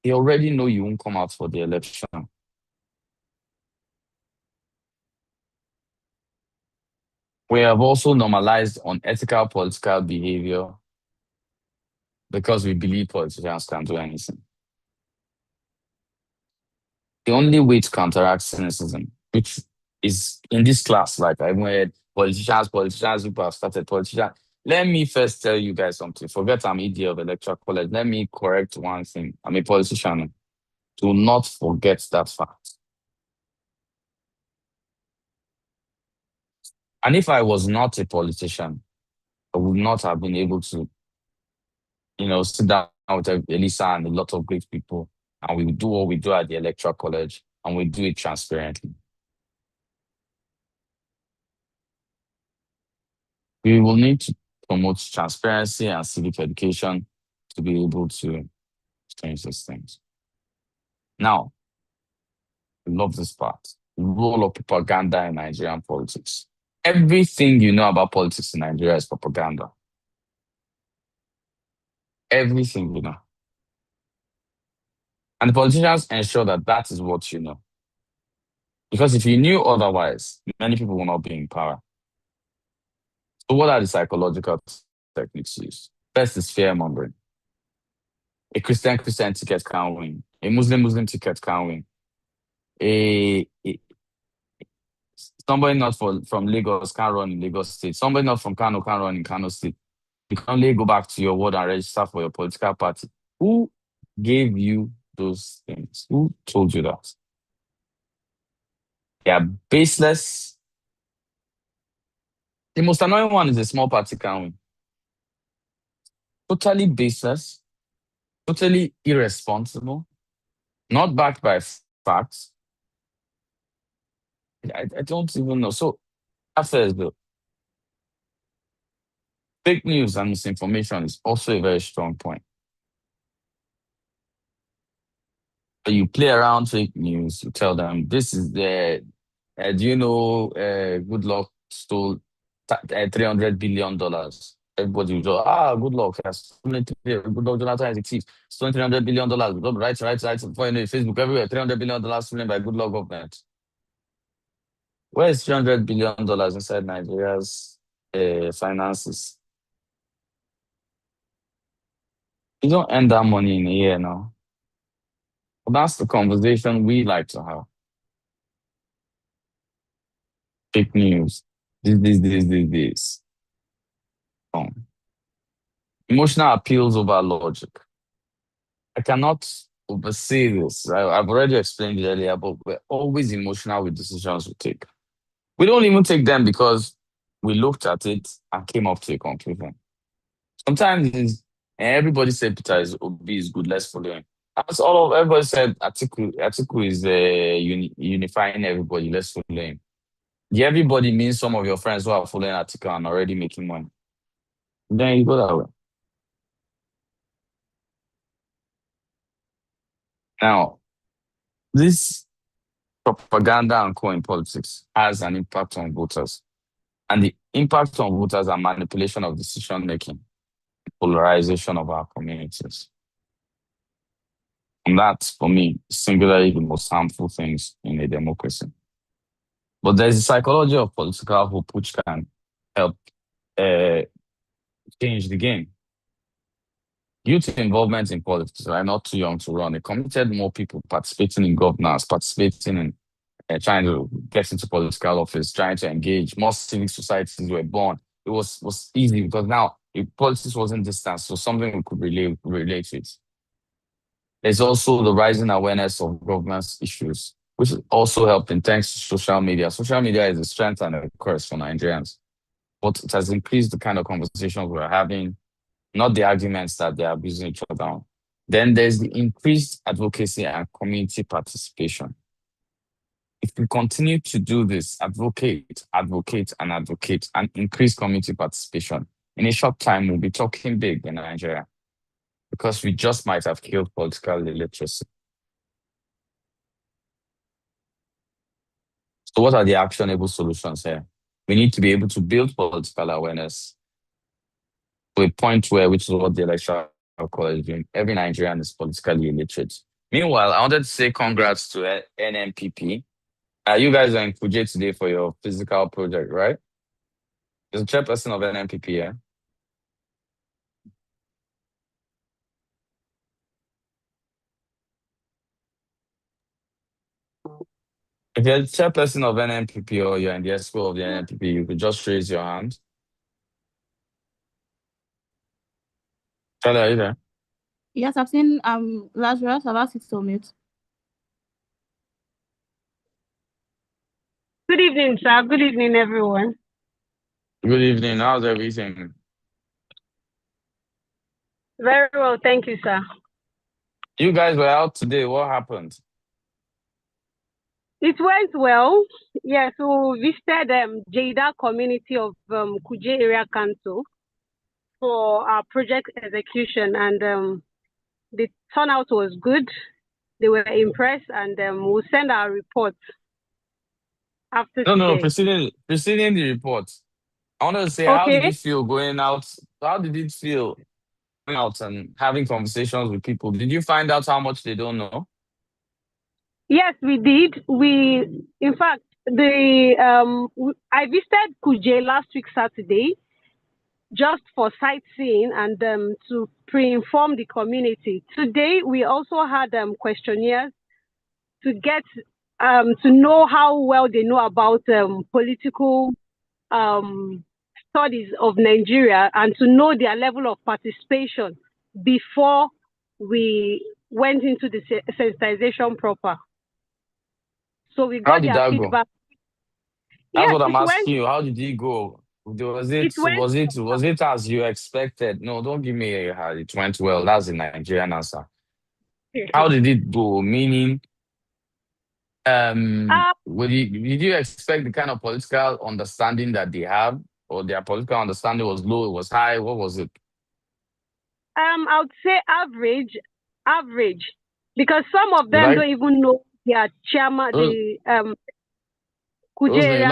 They already know you won't come out for the election. We have also normalized unethical political behavior because we believe politicians can do anything. The only way to counteract cynicism, which is in this class, like I heard politicians who have started politicians. Let me first tell you guys something. Forget I'm ED of Electoral College. Let me correct one thing. I'm a politician. Do not forget that fact. And if I was not a politician, I would not have been able to, sit down with Elisa and a lot of great people, and we would do what we do at the Electoral College, and we do it transparently. We will need to promote transparency and civic education to be able to change these things. Now, I love this part. The role of propaganda in Nigerian politics. Everything you know about politics in Nigeria is propaganda. Everything you know. And the politicians ensure that that is what you know. Because if you knew otherwise, many people will not be in power. So what are the psychological techniques used? First is fear-mongering. A Christian ticket can't win. A Muslim ticket can't win. Somebody not from Lagos can't run in Lagos State. Somebody not from Kano can't run in Kano State. You can only go back to your ward and register for your political party. Who gave you those things? Who told you that? They are baseless. The most annoying one is a small party can win. Totally baseless, totally irresponsible, not backed by facts. I don't even know. So, affairs though. Fake news and misinformation is also a very strong point. You play around fake news, you tell them this is the, do you know, good luck stole $300 billion. Everybody will go, good luck. Good luck, Jonathan is a thief. Stolen $300 billion. Right. For Facebook everywhere. $300 billion stolen by good luck government. Where is $300 billion inside Nigeria's finances? You don't earn that money in a year now. But that's the conversation we like to have. Fake news. This. Emotional appeals over logic. I cannot oversay this. I've already explained it earlier, but we're always emotional with decisions we take. We don't even take them because we looked at it and came up to a conclusion. Sometimes everybody said Peter Obi is good, let's follow him. As all of everybody said, Atiku is unifying everybody. Let's follow him. The everybody means some of your friends who are following Atiku and already making money. Then you go that way. Now, this propaganda and co in politics has an impact on voters. And the impact on voters are manipulation of decision making, polarization of our communities. And that's, for me, singularly the most harmful things in a democracy. But there's a psychology of political hope which can help uh, change the game. Youth involvement in politics are not too young to run. It committed more people participating in governance, participating in trying to get into political office, trying to engage. More civic societies were born. It was easy because now politics wasn't distant, so something we could relate with. There's also the rising awareness of governance issues, which also helping thanks to social media. Social media is a strength and a curse for Nigerians, but it has increased the kind of conversations we're having, not the arguments that they are abusing each other on. Then there's the increased advocacy and community participation. If we continue to do this, advocate, and increase community participation, in a short time, we'll be talking big in Nigeria because we just might have killed political illiteracy. So what are the actionable solutions here? We need to be able to build political awareness to a point where, which is what the electoral college is doing, every Nigerian is politically illiterate. Meanwhile, I wanted to say congrats to NNPP. You guys are in Kuje today for your physical project, right? There's a chairperson of NNPP here. If you're the chairperson of NNPP or you're in the school of the NNPP, you could just raise your hand. Charlie, are you there? Yes, I've seen Lazarus. I've asked it to mute. Good evening, sir. Good evening, everyone. Good evening. How's everything? Very well, thank you, sir. You guys were out today. What happened? It went well. Yes, we visited Jada community of Kuje Area Council for our project execution, and the turnout was good. They were impressed, and we'll send our report after No, today. preceding the report. I want to say, how did Okay. you feel going out? How did it feel going out and having conversations with people? Did you find out how much they don't know? Yes, we did. In fact, I visited Kuje last week Saturday, just for sightseeing and to pre-inform the community. Today, we also had questionnaires to get to know how well they know about political studies of Nigeria and to know their level of participation before we went into the sensitization proper. So we got their feedback. That's what I'm asking you. How did it go? Was it as you expected? No, don't give me it went well. That's the Nigerian answer. How did it go? Meaning, did you expect the kind of political understanding that they have, or their political understanding was low, it was high? What was it? I would say average, because some of them don't even know their chairman, the Kuje area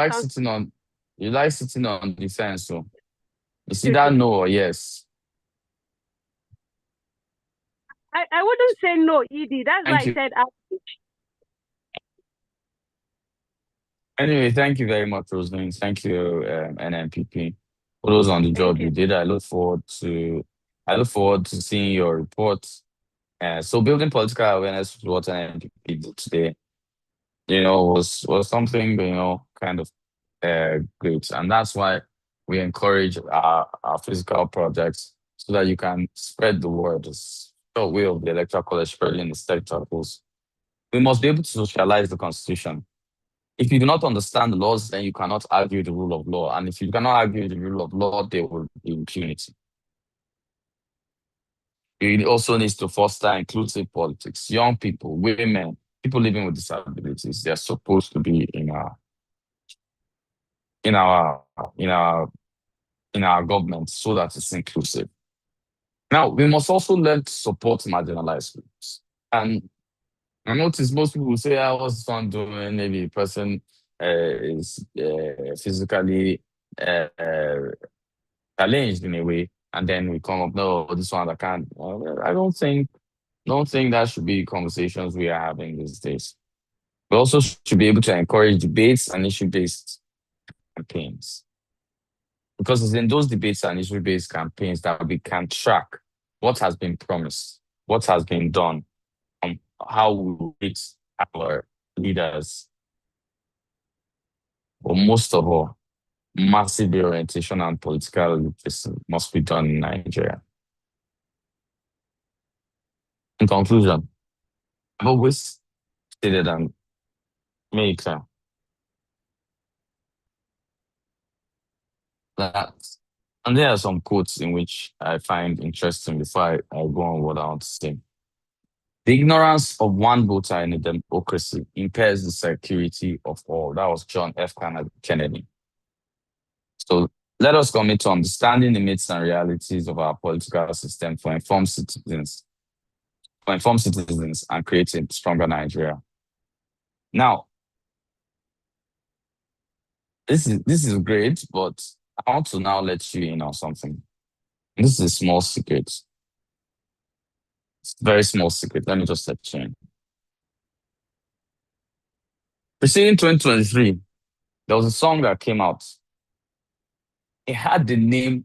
you like sitting on the fence, so you see that no or yes? I wouldn't say no, Edie. That's why I said average. Anyway, thank you very much, Rosalind. Thank you, NNPP, for those on the job you did. I look forward to seeing your report. So building political awareness was what NNPP did today. Was something kind of great, and that's why we encourage our physical projects so that you can spread the word. The short way of the electoral college spreading in the state circles. We must be able to socialize the constitution. If you do not understand the laws, then you cannot argue the rule of law. And if you cannot argue the rule of law, there will be impunity. It also needs to foster inclusive politics. Young people, women, people living with disabilities, they're supposed to be in our in our in our government so that it's inclusive. Now, we must also learn to support marginalized groups. And I notice most people will say, what's this one doing? Maybe a person is physically challenged in a way, and then we come up, no, this one I can't. I don't think that should be conversations we are having these days. We also should be able to encourage debates and issue-based campaigns. Because it's in those debates and issue-based campaigns that we can track what has been promised, what has been done, and how we reach our leaders. But most of all, massive reorientation and political literacy must be done in Nigeria. In conclusion, I've always stated and made it clear that, and there are some quotes in which I find interesting before I go on what I want to say. The ignorance of one voter in a democracy impairs the security of all. That was John F. Kennedy. So let us commit to understanding the myths and realities of our political system for informed citizens and creating a stronger Nigeria. Now, this is great, but I want to now let you in on something. This is a small secret. It's a very small secret. Let me just let you in. Preceding 2023, there was a song that came out. It had the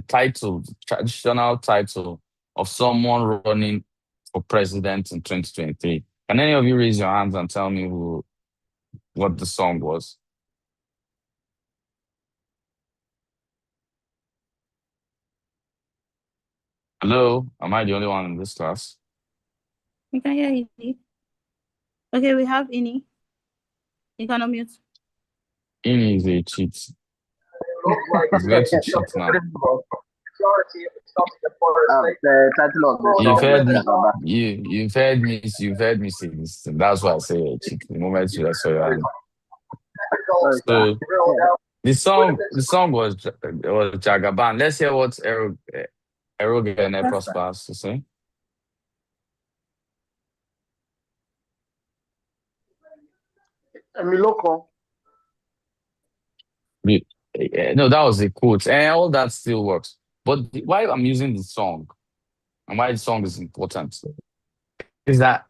title, the traditional title of someone running for president in 2023. Can any of you raise your hands and tell me what the song was? Hello? Am I the only one in this class? We can hear you. Okay, we have Ini. You can unmute. Ini is a cheat. He's going to cheat now. The title of the You've song heard was me. Jagaba. You've heard me say this. That's why I say a cheat. The moment you saw your hand. Sorry, So the song was Jagaban. Let's hear what Eroge and Prosper has to say. Emiloko. No, that was a quote, and all that still works. But why I'm using the song and why the song is important is that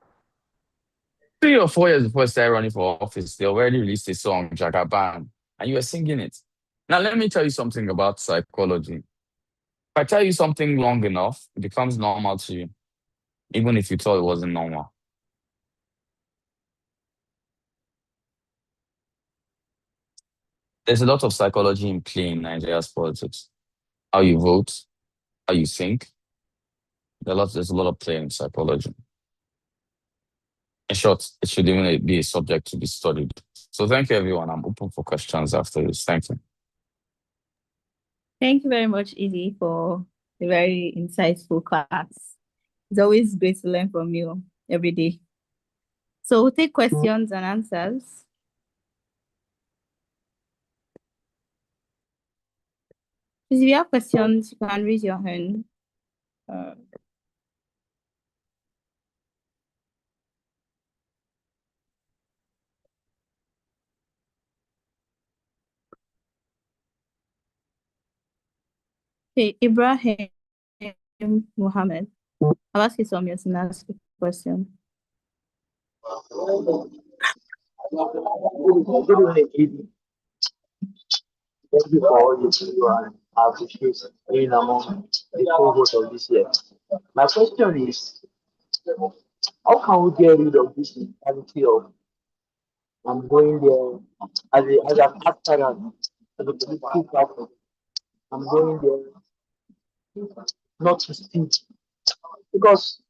3 or 4 years before I started running for office, they already released a song, Jagaban, and you were singing it. Now, let me tell you something about psychology. If I tell you something long enough, it becomes normal to you, even if you thought it wasn't normal. There's a lot of psychology in play in Nigeria's politics. How you vote, how you think. There's a lot of play in psychology. In short, it should even be a subject to be studied. So thank you, everyone. I'm open for questions after this. Thank you. Thank you very much, Edie, for a very insightful class. It's always great to learn from you every day. So we'll take questions and answers. If you have questions, you can raise your hand. Okay, Ibrahim Muhammad. I'll ask you some yes and ask the question. Good evening, Edie. Thank you for all you do, and I appreciate being among the co-hosts of this year. My question is, how can we get rid of this mentality of I'm going there as an aspirant, as a political party, I'm going there not to speak? Because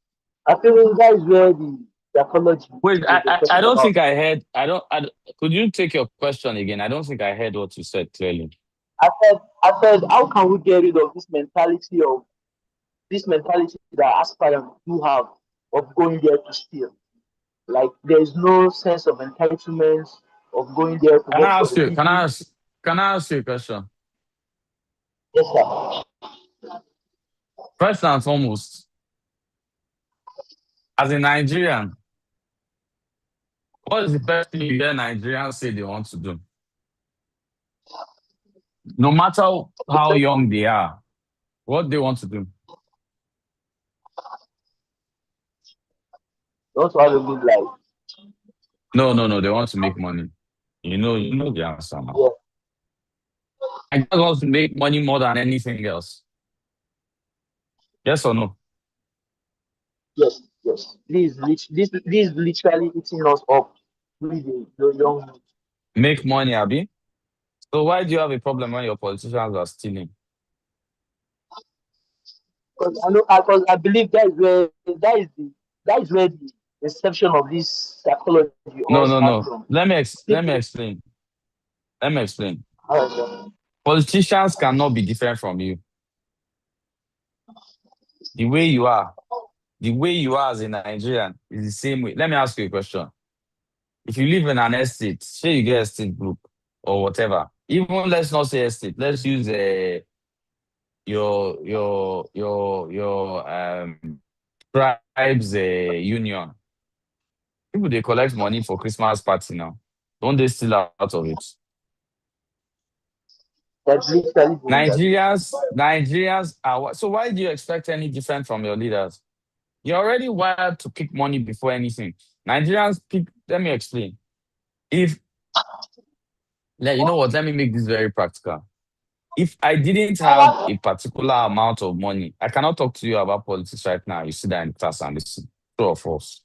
I feel that is where the psychology. Wait, I don't think I heard. Could you take your question again? I don't think I heard what you said clearly. I said, how can we get rid of this mentality of this mentality that aspirants do have of going there to steal. Like there is no sense of entitlement of going there to Can work I for ask the you? people. Can I ask you a question? Yes, sir. First and foremost, as a Nigerian, what is the first thing you hear Nigerians say they want to do? No matter how young they are, what they want to do? They want to have a good life. No. They want to make money. You know the answer now. Yeah. I just want to make money more than anything else. Yes or no? Yes, yes. This is literally eating us up. We the young youth. Make money, Abby. So why do you have a problem when your politicians are stealing? Because I believe that is where the inception of this psychology all starts No. from. Let me explain. Let me explain. However, Politicians cannot be different from you. The way you are, as a Nigerian is the same way. Let me ask you a question. If you live in an estate, say you get estate group or whatever, even let's not say estate, let's use your tribes union. People they collect money for Christmas party now. Don't they steal out of it? that's literally doing that. Nigerians are so why do you expect any different from your leaders? You're already wired to pick money before anything. Nigerians pick, let me explain. If you know what, let me make this very practical. If I didn't have a particular amount of money, I cannot talk to you about politics right now. You sit there in class and listen. True or false?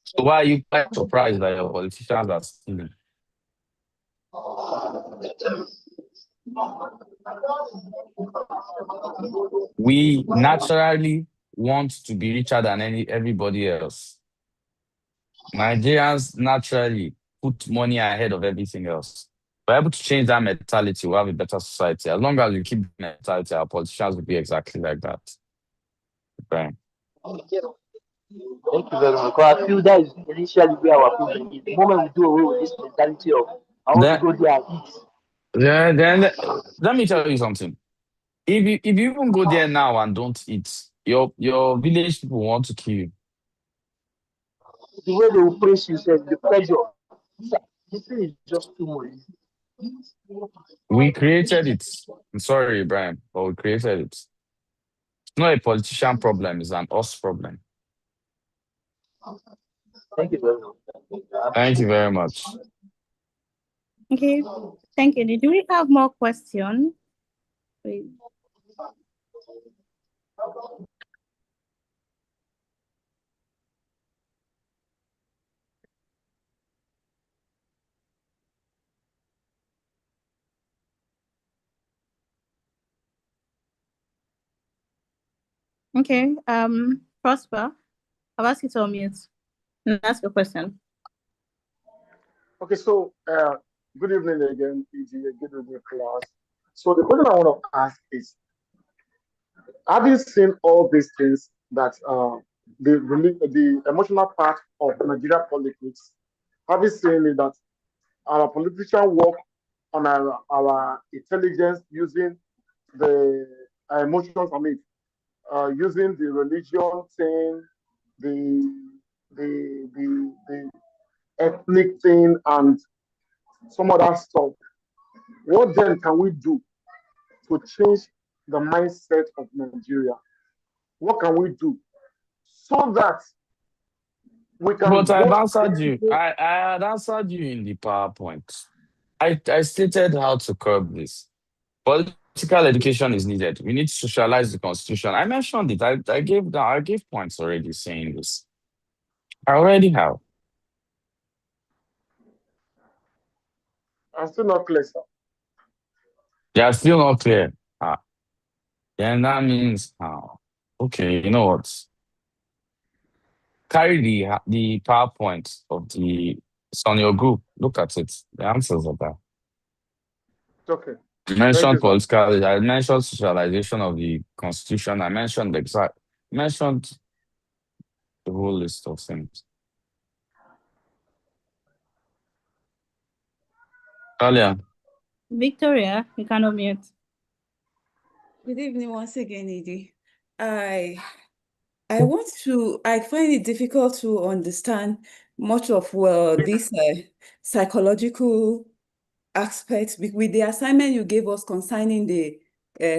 So why are you quite surprised that your politicians are stealing? We naturally want to be richer than everybody else. Nigerians naturally put money ahead of everything else. We're able to change that mentality, we'll have a better society. As long as we keep the mentality, our politicians will be exactly like that. Okay. Thank you very much. Because I feel that is initially where our problem is. The moment we do away with this mentality of I want to Then, go there and eat. then let me tell you something. If you even go there now and don't eat, your village people want to kill you. The way they will praise you, says the pressure. This thing is just too much. We created it. I'm sorry, Ibrahim, but we created it. It's not a politician problem, it's an us problem. Thank you very much. I Thank appreciate you it. very much. Okay, thank you. Do we have more questions? Please. Okay, Prosper, I'll ask you to unmute and ask a question. Okay, so good evening again, PG. Good evening, class. So the question I want to ask is: have you seen all these things that the emotional part of Nigeria politics? Have you seen it that our politicians work on our intelligence using the emotions on it, using the religion thing, the ethnic thing, and some other stuff. What then can we do to change the mindset of Nigeria? What can we do so that we can But I've vote answered you. people? I had answered you in the PowerPoint. I stated how to curb this. Political education is needed. We need to socialize the constitution. I mentioned it. I gave points already saying this. I already have. I'm still not clear, sir. They are still not clear. Then that means okay, you know what? Carry the PowerPoint of it's on your group. Look at it. The answers are there. Okay. I Thank you, mentioned sir. political, I mentioned socialization of the constitution, mentioned the whole list of things. Talia, Victoria, you can unmute. Good evening once again, Edie. I find it difficult to understand much of this psychological aspects with the assignment you gave us concerning the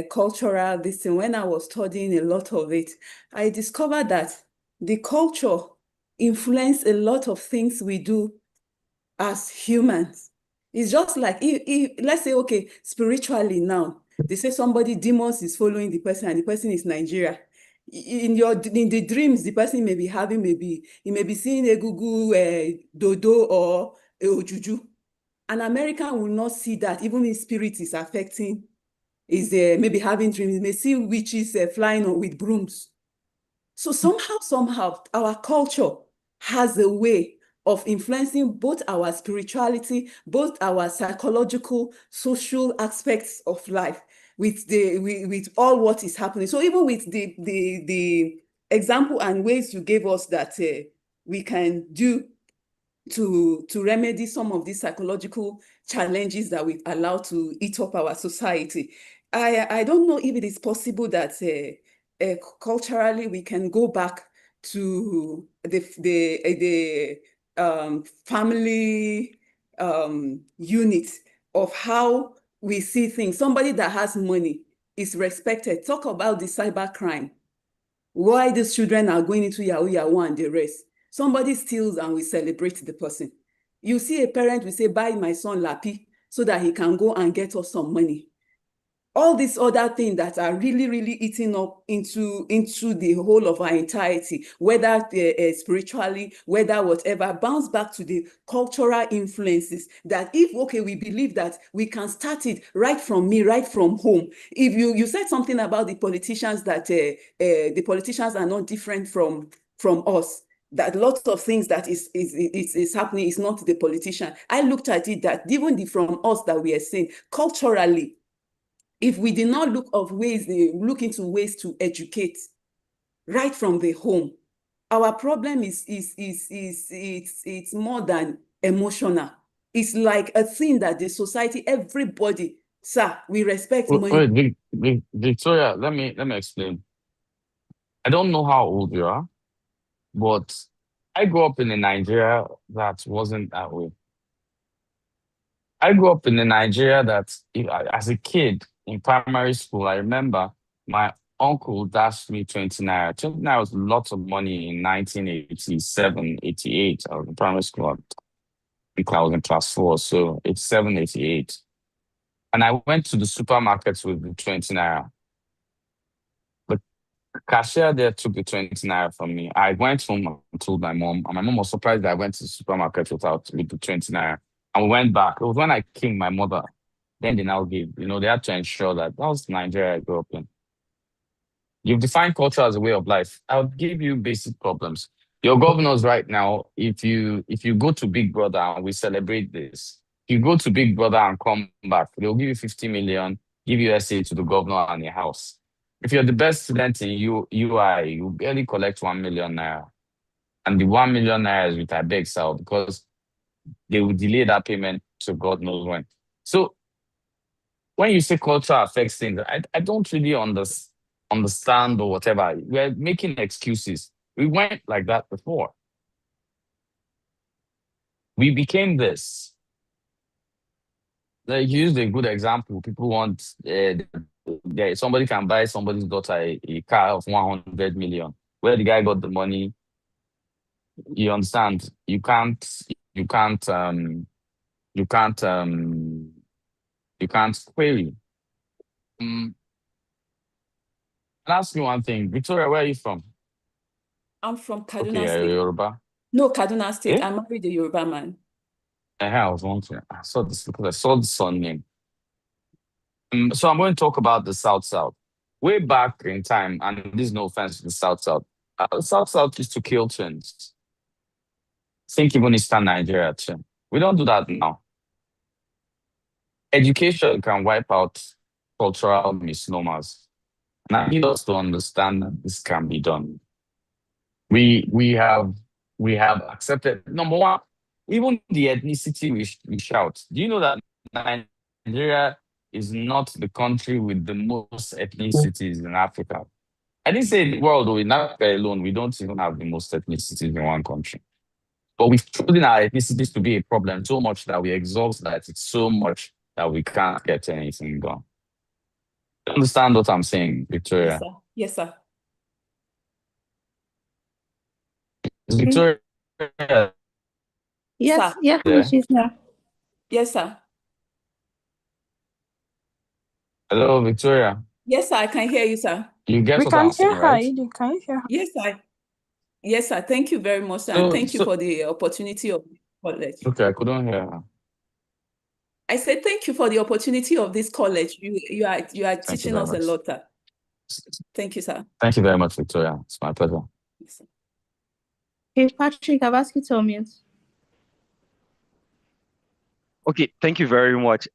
cultural this thing. When I was studying a lot of it, I discovered that the culture influence a lot of things we do as humans. It's just like let's say, okay, spiritually now, they say somebody demons is following the person and the person is Nigeria. In the dreams, the person may be having he may be seeing a gugu, dodo, or a ojuju. An American will not see that, even if spirit is affecting, is maybe having dreams. He may see witches flying on with brooms. So somehow, our culture has a way of influencing both our spirituality, both our psychological, social aspects of life with all what is happening. So even with the example and ways you gave us that we can do to remedy some of these psychological challenges that we allow to eat up our society. I don't know if it is possible that culturally we can go back to the family unit of how we see things. Somebody that has money is respected. Talk about the cyber crime. Why these children are going into Yahoo and the rest. Somebody steals and we celebrate the person. You see a parent will say, buy my son Lapi so that he can go and get us some money. All these other things that are really eating up into the whole of our entirety, whether spiritually, whether whatever, bounce back to the cultural influences that okay, we believe that we can start it right from home. If you said something about the politicians, that the politicians are not different from us, that lots of things that is happening is not the politician. I looked at it that even from us that we are seeing culturally, if we did not look into ways to educate right from the home, our problem is it's more than emotional. It's like a thing that the society, everybody, sir, we respect money. wait, Victoria, let me explain. I don't know how old you are, but I grew up in a Nigeria that wasn't that way. I grew up in a Nigeria that, as a kid in primary school, I remember my uncle dashed me 20 naira. 20 naira was lots of money in 1987, 88. I was in primary school. I think I was in class 4, so 87, 88. And I went to the supermarkets with the 20 naira. The cashier there took the 20 naira from me. I went home and told my mom, and my mom was surprised that I went to the supermarket with the 20 naira. And we went back. It was when I came, my mother, then they now gave. They had to ensure that was Nigeria I grew up in. You've defined culture as a way of life. I'll give you basic problems. Your governors right now, if you go to Big Brother and we celebrate this, you go to Big Brother and come back, they'll give you 50 million, give you SA to the governor and a house. If you're the best student in UI, you barely collect 1 million naira. And the 1 million naira is with a big sale because they will delay that payment to God knows when. So when you say culture affects things, I don't really understand or whatever. We're making excuses. We went like that before. We became this. Like, use a good example. People want somebody can buy somebody's daughter a car of 100 million. Where the guy got the money, you understand? You can't query. I'll ask you one thing. Victoria, where are you from? I'm from Kaduna Okay, State. Yoruba. No, Kaduna State. Eh? I married a Yoruba man. I was wondering. I saw this because I saw the son name. So I'm going to talk about the South South. Way back in time, and this is no offense to the South South. South South used to kill twins. Think even Eastern Nigeria too. We don't do that now. education can wipe out cultural misnomers. And I need us to understand that this can be done. We we have we have accepted number one, even the ethnicity we shout. Do you know that Nigeria is not the country with the most ethnicities in Africa? I didn't say in the world, or in Africa alone, we don't even have the most ethnicities in one country. But we've chosen our ethnicities to be a problem so much that we exhaust that it's so much that we can't get anything done. You understand what I'm saying, Yes, Victoria? sir. Yes, sir. Is Victoria Yes, Sir. yeah, there? she's here. Yes, sir. Hello, Victoria. Yes, sir. I can hear you, sir. You get We what can I'm hear saying, her, right? Edie. Can you hear her? Yes, sir. Yes, sir. Thank you very much, sir. And thank you for the opportunity of college. Okay, I couldn't hear her. I said thank you for the opportunity of this college. You are Thank you teaching very us a much. lot, sir. Thank you, sir. Thank you very much, Victoria. It's my pleasure. Yes, sir. Hey, Patrick, I've asked you to unmute. Okay, thank you very much.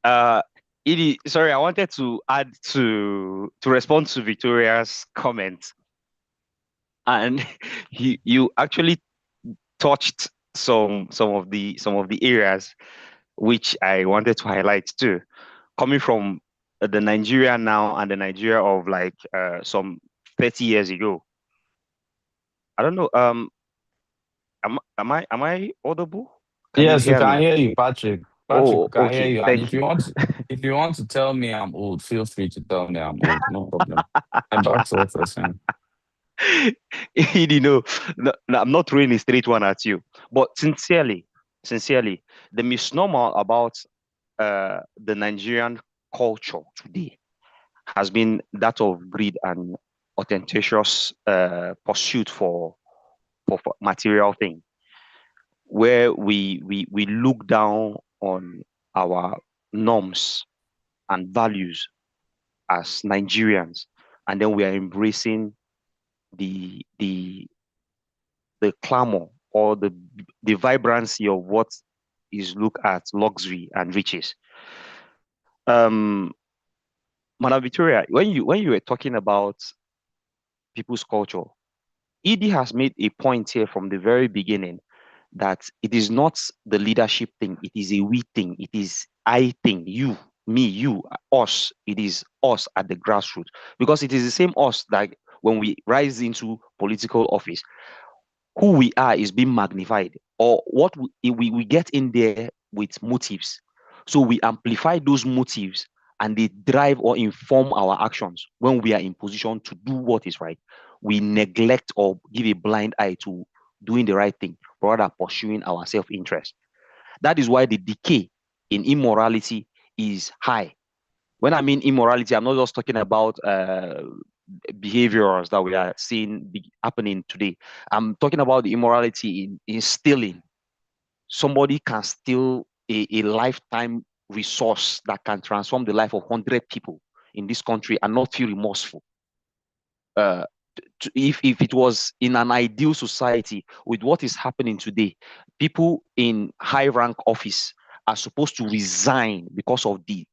Edie, sorry, I wanted to add to respond to Victoria's comment, and you actually touched some of the areas which I wanted to highlight too, coming from the Nigeria now and the Nigeria of like some 30 years ago. I don't know. Am I audible? Can you Yes, we hear can me? hear you, Patrick. Patrick, we Oh, can hear okay. you. And Thank if you. you want to tell me I'm old, feel free to tell me I'm old. No problem. And back to what you're saying. You know, no, I'm not throwing a straight one at you, but sincerely, the misnomer about the Nigerian culture today has been that of greed and ostentatious pursuit for material things, where we look down on our norms and values as Nigerians, and then we are embracing the clamor or the vibrancy of what is looked at luxury and riches. Um, Madam Victoria, when you were talking about people's culture, Edie has made a point here from the very beginning that it is not the leadership thing, it is a we thing, it is I thing, you, me, you, us, it is us at the grassroots. Because it is the same us that when we rise into political office, who we are is being magnified, or what we get in there with motives. So we amplify those motives and they drive or inform our actions when we are in position to do what is right. We neglect or give a blind eye to doing the right thing, rather pursuing our self-interest. That is why the decay in immorality is high. When I mean immorality, I'm not just talking about behaviors that we are seeing happening today. I'm talking about the immorality in stealing. Somebody can steal a lifetime resource that can transform the life of 100 people in this country and not feel remorseful. If it was in an ideal society with what is happening today, people in high rank office are supposed to resign because of the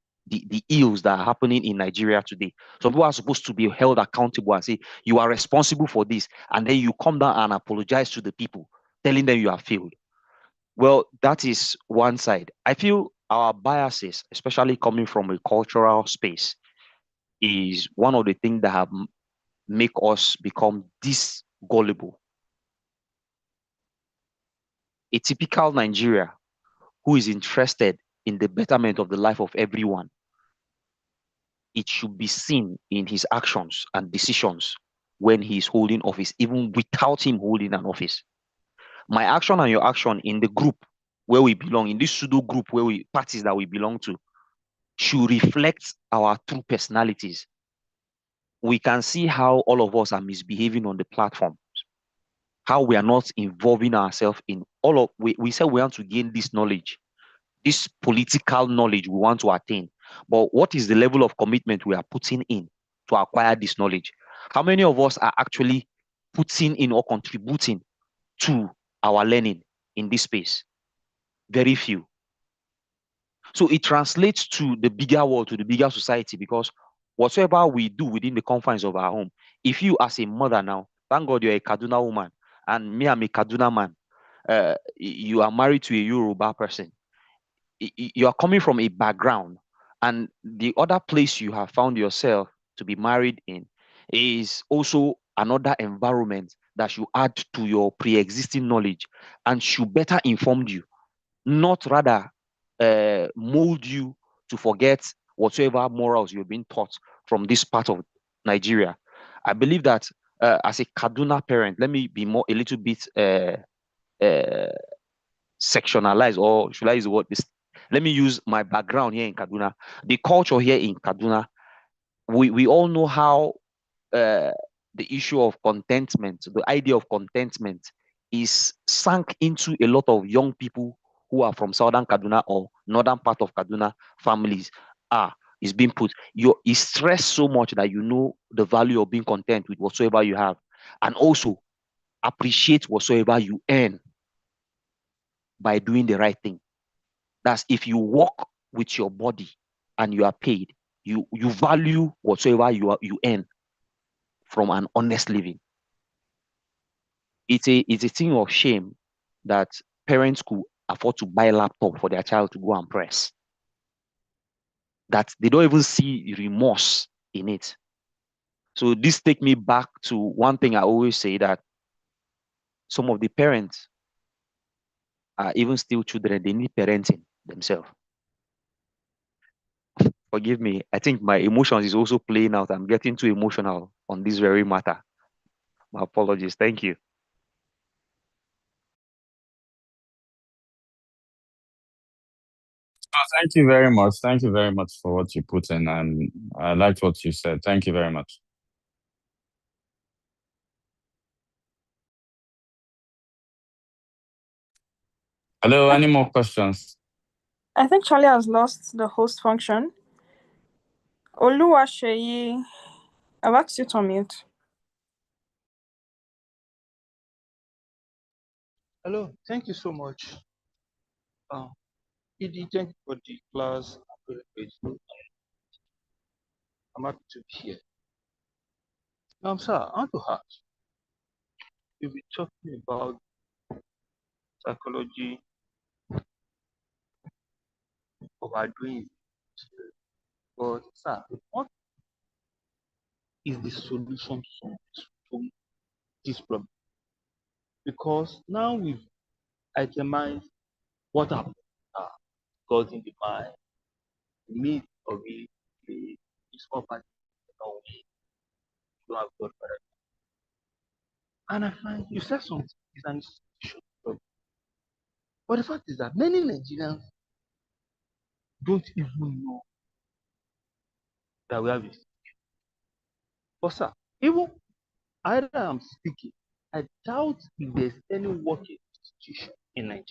ills that are happening in Nigeria today. Some people are supposed to be held accountable and say, you are responsible for this. And then you come down and apologize to the people, telling them you have failed. Well, that is one side. I feel our biases, especially coming from a cultural space, is one of the things that have make us become this gullible. A typical Nigeria who is interested in the betterment of the life of everyone, it should be seen in his actions and decisions when he is holding office, even without him holding an office. My action and your action in the group where we belong, in this pseudo group where parties that we belong to, should reflect our true personalities. We can see how all of us are misbehaving on the platform, how we are not involving ourselves in all of, we said we want to gain this knowledge, this political knowledge we want to attain. But what is the level of commitment we are putting in to acquire this knowledge? How many of us are actually putting in or contributing to our learning in this space? Very few. So it translates to the bigger world, to the bigger society, because whatever we do within the confines of our home, if you as a mother now, thank God you're a Kaduna woman, and me, I'm a Kaduna man, you are married to a Yoruba person, you are coming from a background, and the other place you have found yourself to be married in is also another environment that should add to your pre-existing knowledge and should better inform you, not rather mold you to forget whatever morals you've been taught from this part of Nigeria. I believe that as a Kaduna parent, let me be a little bit sectionalized, or should I use the word? Let me use my background here in Kaduna. The culture here in Kaduna, we all know how the issue of contentment, the idea of contentment, is sunk into a lot of young people who are from southern Kaduna or northern part of Kaduna families. Is being put. You is stressed so much that you know the value of being content with whatsoever you have, and also appreciate whatsoever you earn by doing the right thing. That's if you work with your body and you are paid, you value whatsoever you earn from an honest living. It's a thing of shame that parents could afford to buy a laptop for their child to go and press, that they don't even see remorse in it. So this take me back to one thing I always say, that some of the parents are even still children. They need parenting themselves. Forgive me. I think my emotions is also playing out. I'm getting too emotional on this very matter. My apologies. Thank you. Thank you very much. Thank you very much for what you put in, and I liked what you said. Thank you very much. Hello, any more questions? I think Charlie has lost the host function. Oluwaseyi, I've asked you to unmute. Hello, thank you so much. Edie, thank you for the class. I'm very grateful. I'm happy to be here. Sir, I want to ask, you'll be talking about psychology, overdoing it. But, sir, what is the solution to this problem? Because now we've itemized what happened, causing the mind, the myth of it, the discovery, we don't have God for that. And I find you said something is an institutional problem. But the fact is that many Nigerians don't even know that we have it. But sir, even either I'm speaking, I doubt if there's any working institution in Nigeria.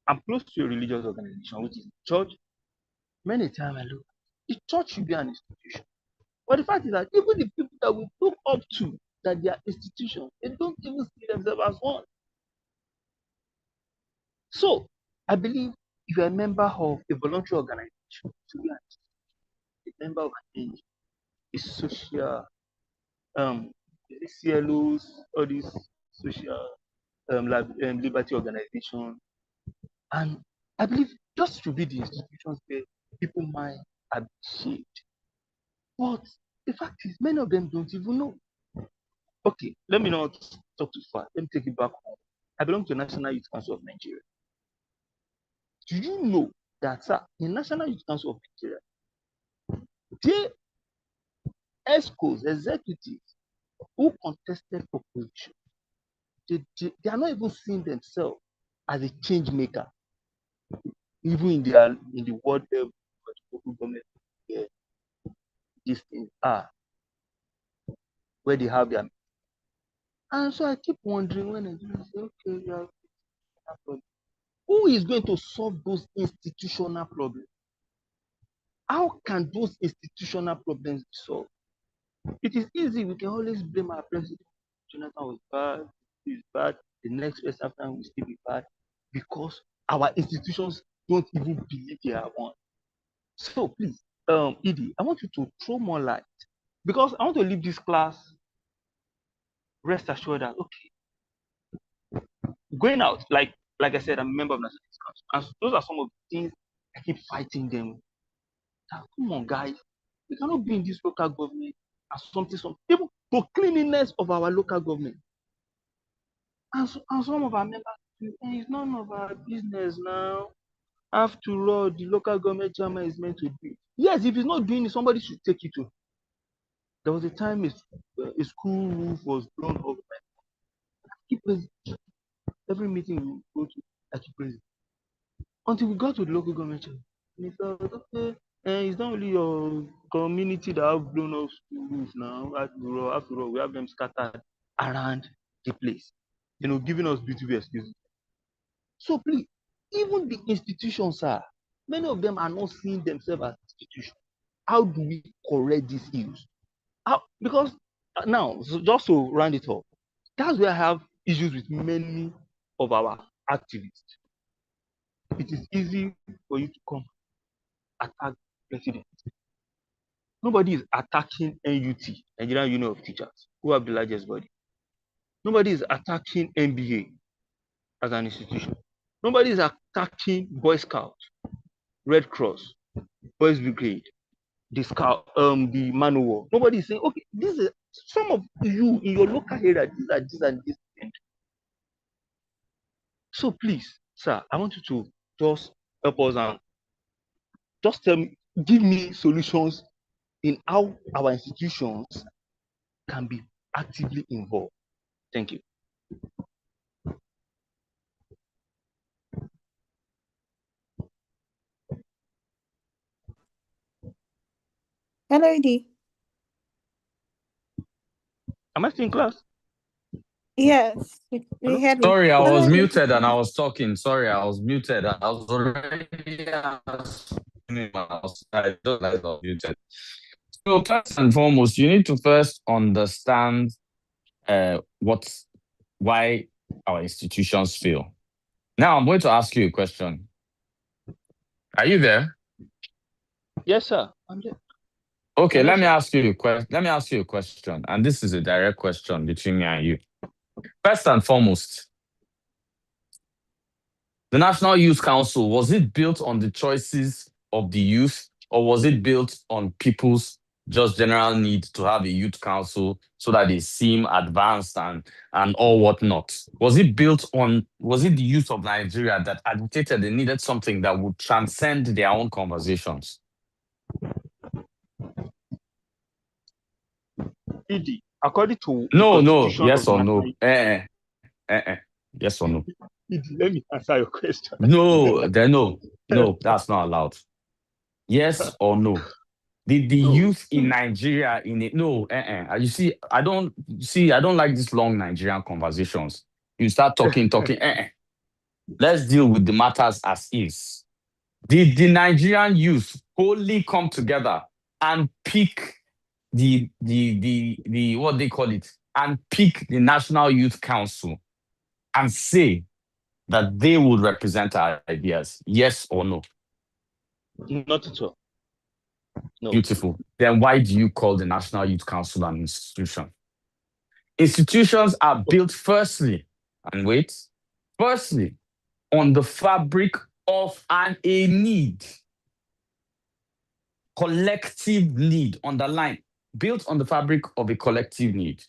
I'm close to a religious organization, which is the church. Many times I look, the church should be an institution. But the fact is that even the people that we look up to, that they are institutions, they don't even see themselves as one. So I believe if you're a member of a voluntary organization, to be a member of an NGO, a social, CLOs, all these social liberty organization, and I believe just to be the institutions where people might are shaped. But the fact is, many of them don't even know. Okay, let me not talk too far. Let me take it back home. I belong to National Youth Council of Nigeria. Do you know that, sir, the National Youth Council of Nigeria, they ESCOs, executives who contested for position, they are not even seeing themselves as a change maker, even in the world level, local government, where these things are, where they have their. And so I keep wondering when I say, okay, we have a problem. Who is going to solve those institutional problems? How can those institutional problems be solved? It is easy. We can always blame our president. Jonathan was bad. He's bad. The next person after him will still be bad, because our institutions don't even believe they are one. So please, Edie, I want you to throw more light because I want to leave this class rest assured that okay, going out, like I said, I'm a member of National Council, and those are some of the things I keep fighting them. Come on, guys, we cannot be in this local government as something, even for cleanliness of our local government. And some of our members, it's none of our business now. After all, the local government chairman is meant to do it. Yes, if he's not doing it, somebody should take it to. There was a time a school roof was blown up. Every meeting we go to, I keep praising. Until we got to the local government chairman, and he said, okay, and it's not only your community that have blown up school roof now. After all, we have them scattered around the place, giving us beautiful excuses. So please, even the institutions, sir, many of them are not seeing themselves as institutions. How do we correct these issues? Because now, just to round it up, that's where I have issues with many of our activists. It is easy for you to come attack the president. Nobody is attacking NUT, Nigerian Union of Teachers, who have the largest body. Nobody is attacking NBA as an institution. Nobody is attacking Boy Scouts, Red Cross, Boys Brigade, the Scout, the Man O' War. Nobody is saying, okay, this is some of you in your local area, these and this. So please, sir, I want you to just help us and just give me solutions in how our institutions can be actively involved. Thank you. Hello, Edie. Am I still in class? Yes, we had you. Sorry, I Hello, was Edie. muted and I was talking. Sorry, I was muted. I was already I don't like I was muted. So first and foremost, you need to first understand why our institutions fail. Now I'm going to ask you a question. Are you there? Yes, sir. I'm there. Okay, Hello, let me sir. ask you a question. Let me ask you a question, and this is a direct question between me and you. First and foremost, the National Youth Council, was it built on the choices of the youth, or was it built on people's just general need to have a youth council so that they seem advanced and all whatnot? Was it the youth of Nigeria that agitated they needed something that would transcend their own conversations? ED, according to the No, constitution yes of the or National no? Yes or no? ED, let me answer your question. No, that's not allowed. Yes or no? Did the No. youth in Nigeria You see, I don't like these long Nigerian conversations. You start talking. Let's deal with the matters as is. Did the Nigerian youth wholly come together and pick the what they call it, and pick the National Youth Council and say that they would represent our ideas? Yes or no? Not at all. No. Beautiful. Then why do you call the National Youth Council an institution? Institutions are built firstly on the fabric of a need. Collective need, underline, built on the fabric of a collective need.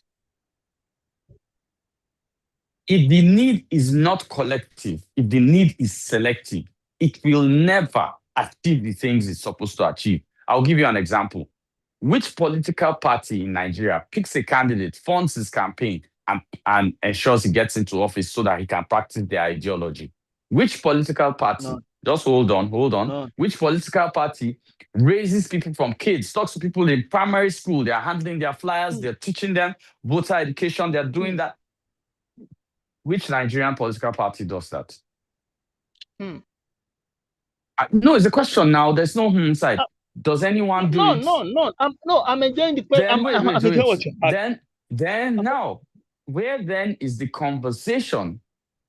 If the need is not collective, if the need is selective, it will never achieve the things it's supposed to achieve. I'll give you an example. Which political party in Nigeria picks a candidate, funds his campaign, and ensures he gets into office so that he can practice their ideology? Which political party, just hold on. Which political party raises people from kids, talks to people in primary school, they're handling their flyers, they're teaching them voter education, they're doing that? Which Nigerian political party does that? No, it's a question now. There's no inside. Does anyone do it? No. I'm enjoying the question. Then now, where then is the conversation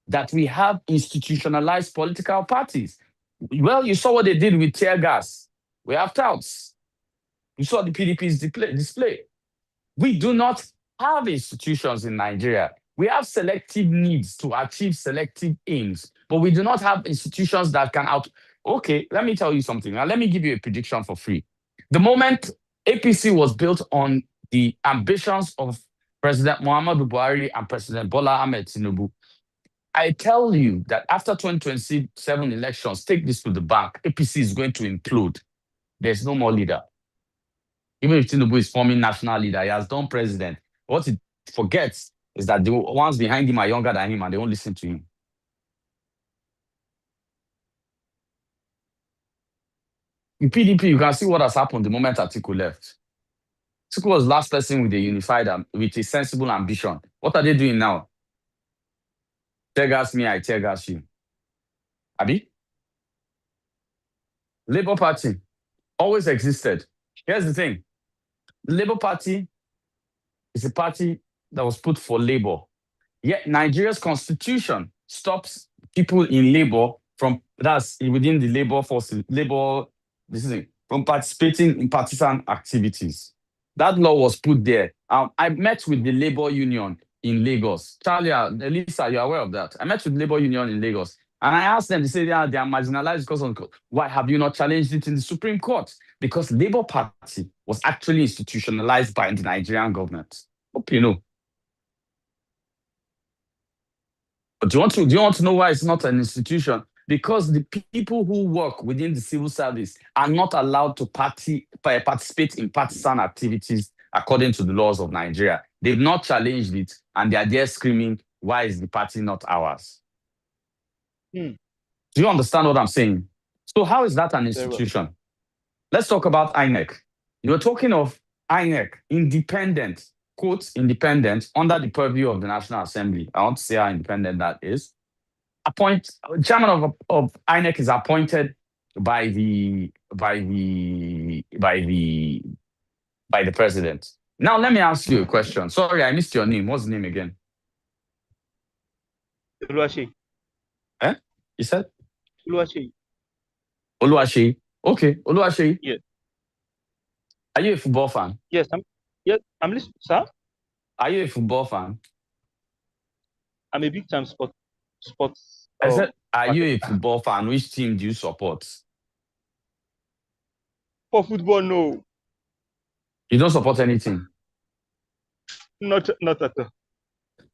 that we have institutionalized political parties. Well, you saw what they did with tear gas. We have touts. You saw the PDP's display. We do not have institutions in Nigeria. We have selective needs to achieve selective aims, but we do not have institutions that can out. Okay, let me tell you something. Now, let me give you a prediction for free. The moment APC was built on the ambitions of President Muhammadu Buhari and President Bola Ahmed Tinubu, I tell you that after 2027 elections, take this to the bank, APC is going to implode. There's no more leader. Even if Tinubu is forming national leader, he has done president. What he forgets is that the ones behind him are younger than him and they won't listen to him. In PDP, you can see what has happened the moment Atiku left. Atiku was the last person with a unified, with a sensible ambition. What are they doing now? Tear gas me, I tear gas you. Abi? Labour Party always existed. Here's the thing. The Labour Party is a party that was put for labor. Yet Nigeria's constitution stops people in labor from, that's within the labor force, from participating in partisan activities. That law was put there. I met with the labor union in Lagos. Charlie, Elisa, you're aware of that. I met with the labor union in Lagos. And I asked them, they say they are marginalized because of, why have you not challenged it in the Supreme Court? Because Labour Party was actually institutionalized by the Nigerian government. Hope you know. But do you want to know why it's not an institution? Because the people who work within the civil service are not allowed to participate in partisan activities according to the laws of Nigeria. They've not challenged it, and they are there screaming, why is the party not ours? Do you understand what I'm saying? So how is that an institution? Let's talk about INEC. You're talking of INEC, independent, quote, independent, under the purview of the National Assembly. I want to see how independent that is. Chairman of INEC is appointed by the president. Now let me ask you a question. Sorry, I missed your name. What's the name again? Oluwaseyi. Eh? You said? Oluwaseyi. Oluwaseyi. Okay, Oluwaseyi. Yes. Are you a football fan? Yes, I'm listening, sir. Are you a football fan? I'm a big time sports. I said, are you a football fan? Which team do you support? For football, no. You don't support any team? Not at all.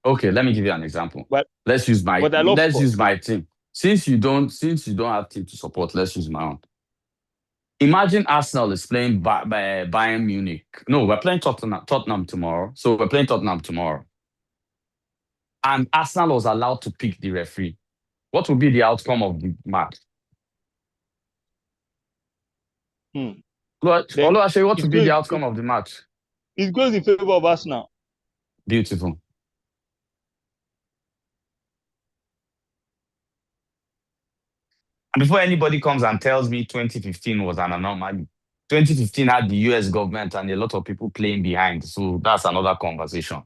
Okay, let me give you an example. But let's use my sports. Use my team. Since you don't have team to support, let's use my own. Imagine Arsenal is playing Bayern Munich. No, we're playing Tottenham tomorrow. So we're playing Tottenham tomorrow. And Arsenal was allowed to pick the referee. What would be the outcome of the match? What would be the outcome of the match? It goes in favor of Arsenal. Beautiful. And before anybody comes and tells me 2015 was an anomaly, 2015 had the US government and a lot of people playing behind. So that's another conversation.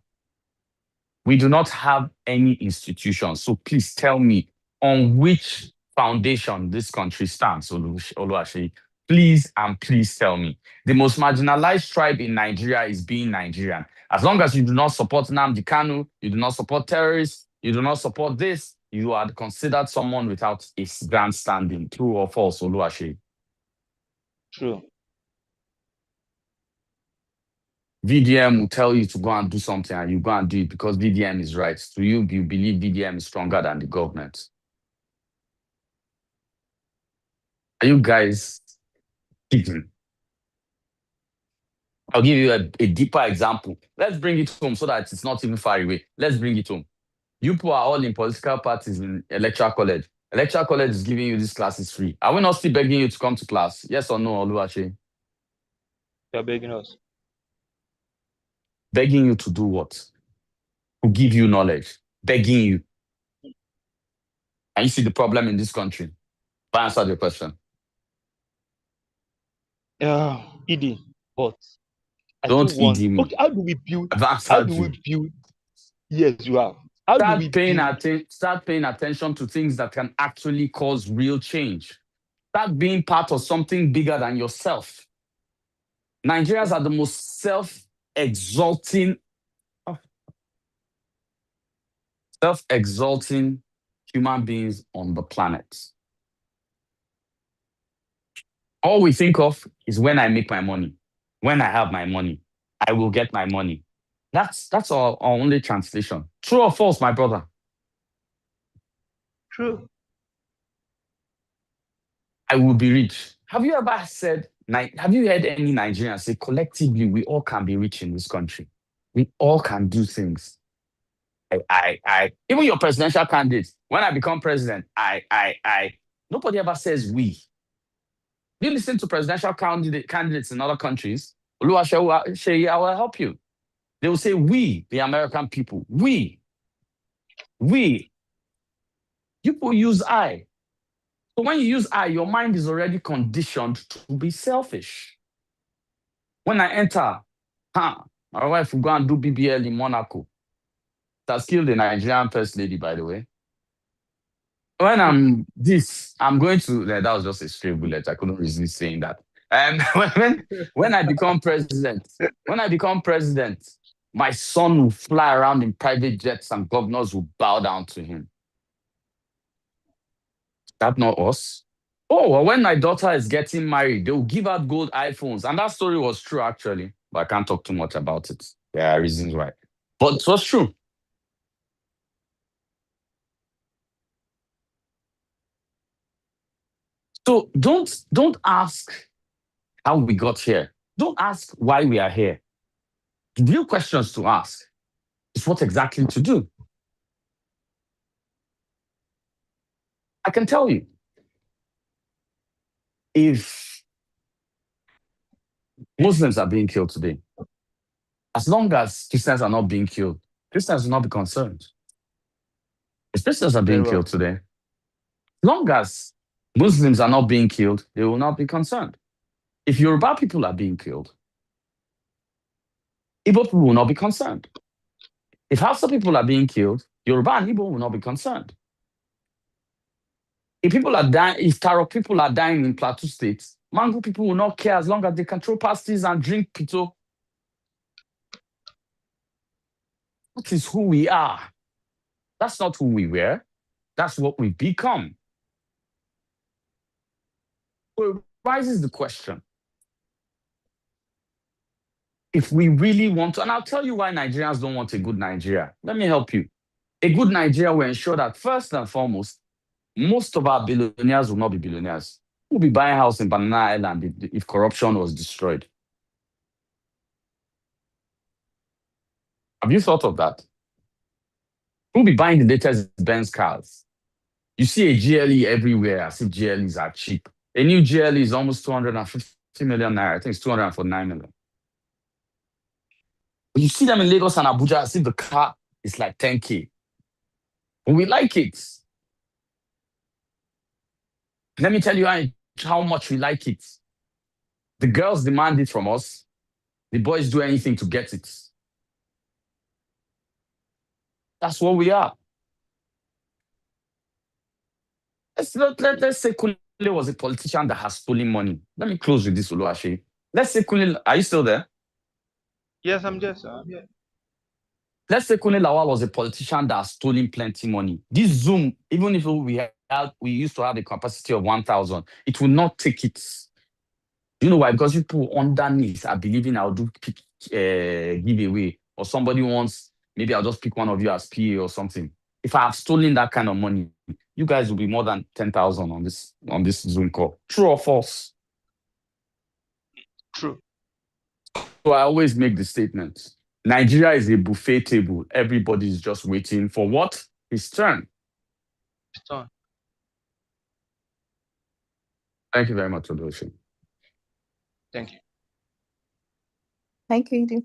We do not have any institution. So please tell me on which foundation this country stands, Oluwaseyi. Please and please tell me. The most marginalized tribe in Nigeria is being Nigerian. As long as you do not support Nnamdi Kanu, you do not support terrorists, you do not support this, you are considered someone without a grandstanding. True or false, Oluwaseyi? True. VDM will tell you to go and do something and you go and do it because VDM is right. To you, you believe VDM is stronger than the government. Are you guys kidding? I'll give you a deeper example. Let's bring it home so that it's not even far away. Let's bring it home. You people are all in political parties in electoral college. Electoral college is giving you these classes free. Are we not still begging you to come to class? Yes or no, Oluwaseyi? You're begging us. Begging you to do what? To give you knowledge. Begging you. And you see the problem in this country. If I answered your question. ED, but don't want. ED me. Okay, how do we build? I've answered How do we build? Yes, you have. How do we Start paying attention to things that can actually cause real change. Start being part of something bigger than yourself. Nigerians are the most self-exalting human beings on the planet. All we think of is when I make my money, when I have my money, I will get my money. That's our only translation. True or false, my brother? True. I will be rich. Have you ever have you heard any Nigerians say collectively we all can be rich in this country? We all can do things. Even your presidential candidates, when I become president, nobody ever says we. You listen to presidential candidates in other countries, Oluwaseyi, I will help you. They will say we, the American people, we. People use I. So when you use I, your mind is already conditioned to be selfish. When I enter, my wife will go and do BBL in Monaco. That's killed the Nigerian first lady, by the way. When I'm going to, that was just a stray bullet. I couldn't resist saying that. When I become president, my son will fly around in private jets and governors will bow down to him. That's not us. Oh, well, when my daughter is getting married, they will give out gold iPhones. And that story was true, actually. But I can't talk too much about it. There are reasons why. But it was true. So don't ask how we got here. Don't ask why we are here. The real questions to ask is what exactly to do. I can tell you, if Muslims are being killed today, as long as Christians are not being killed, Christians will not be concerned. If Christians are being killed today, as long as Muslims are not being killed, they will not be concerned. If Yoruba people are being killed, Igbo people will not be concerned. If Hausa people are being killed, Yoruba and Igbo will not be concerned. If Tarok people are dying in Plateau State, Mangu people will not care as long as they can throw pasties and drink pito. That is who we are. That's not who we were. That's what we've become. So it rises the question, if we really want to, and I'll tell you why Nigerians don't want a good Nigeria. Let me help you. A good Nigeria will ensure that first and foremost, most of our billionaires will not be billionaires. We'll be buying a house in Banana Island if corruption was destroyed. Have you thought of that? We'll be buying the latest Benz cars. You see a GLE everywhere as if GLEs are cheap. A new GLE is almost 250 million naira. I think it's 249 million. But you see them in Lagos and Abuja as if the car is like 10K. But we like it. Let me tell you how much we like it. The girls demand it from us. The boys do anything to get it. That's what we are. Let's say Kunle was a politician that has stolen money. Let me close with this, Oluwaseyi. Let's say Kunle, are you still there? Yes, I'm here. Let's say Kunle Lawal was a politician that has stolen plenty money. This Zoom, even if we used to have a capacity of 1,000, it will not take it. You know why? Because people underneath are believing I'll do giveaway, or somebody wants, maybe I'll just pick one of you as PA or something. If I have stolen that kind of money, you guys will be more than 10,000 on this Zoom call. True or false? True. So I always make the statement. Nigeria is a buffet table. Everybody is just waiting for what? His turn. His turn. Thank you very much, Oluwaseyi. Thank you. Thank you, Edie.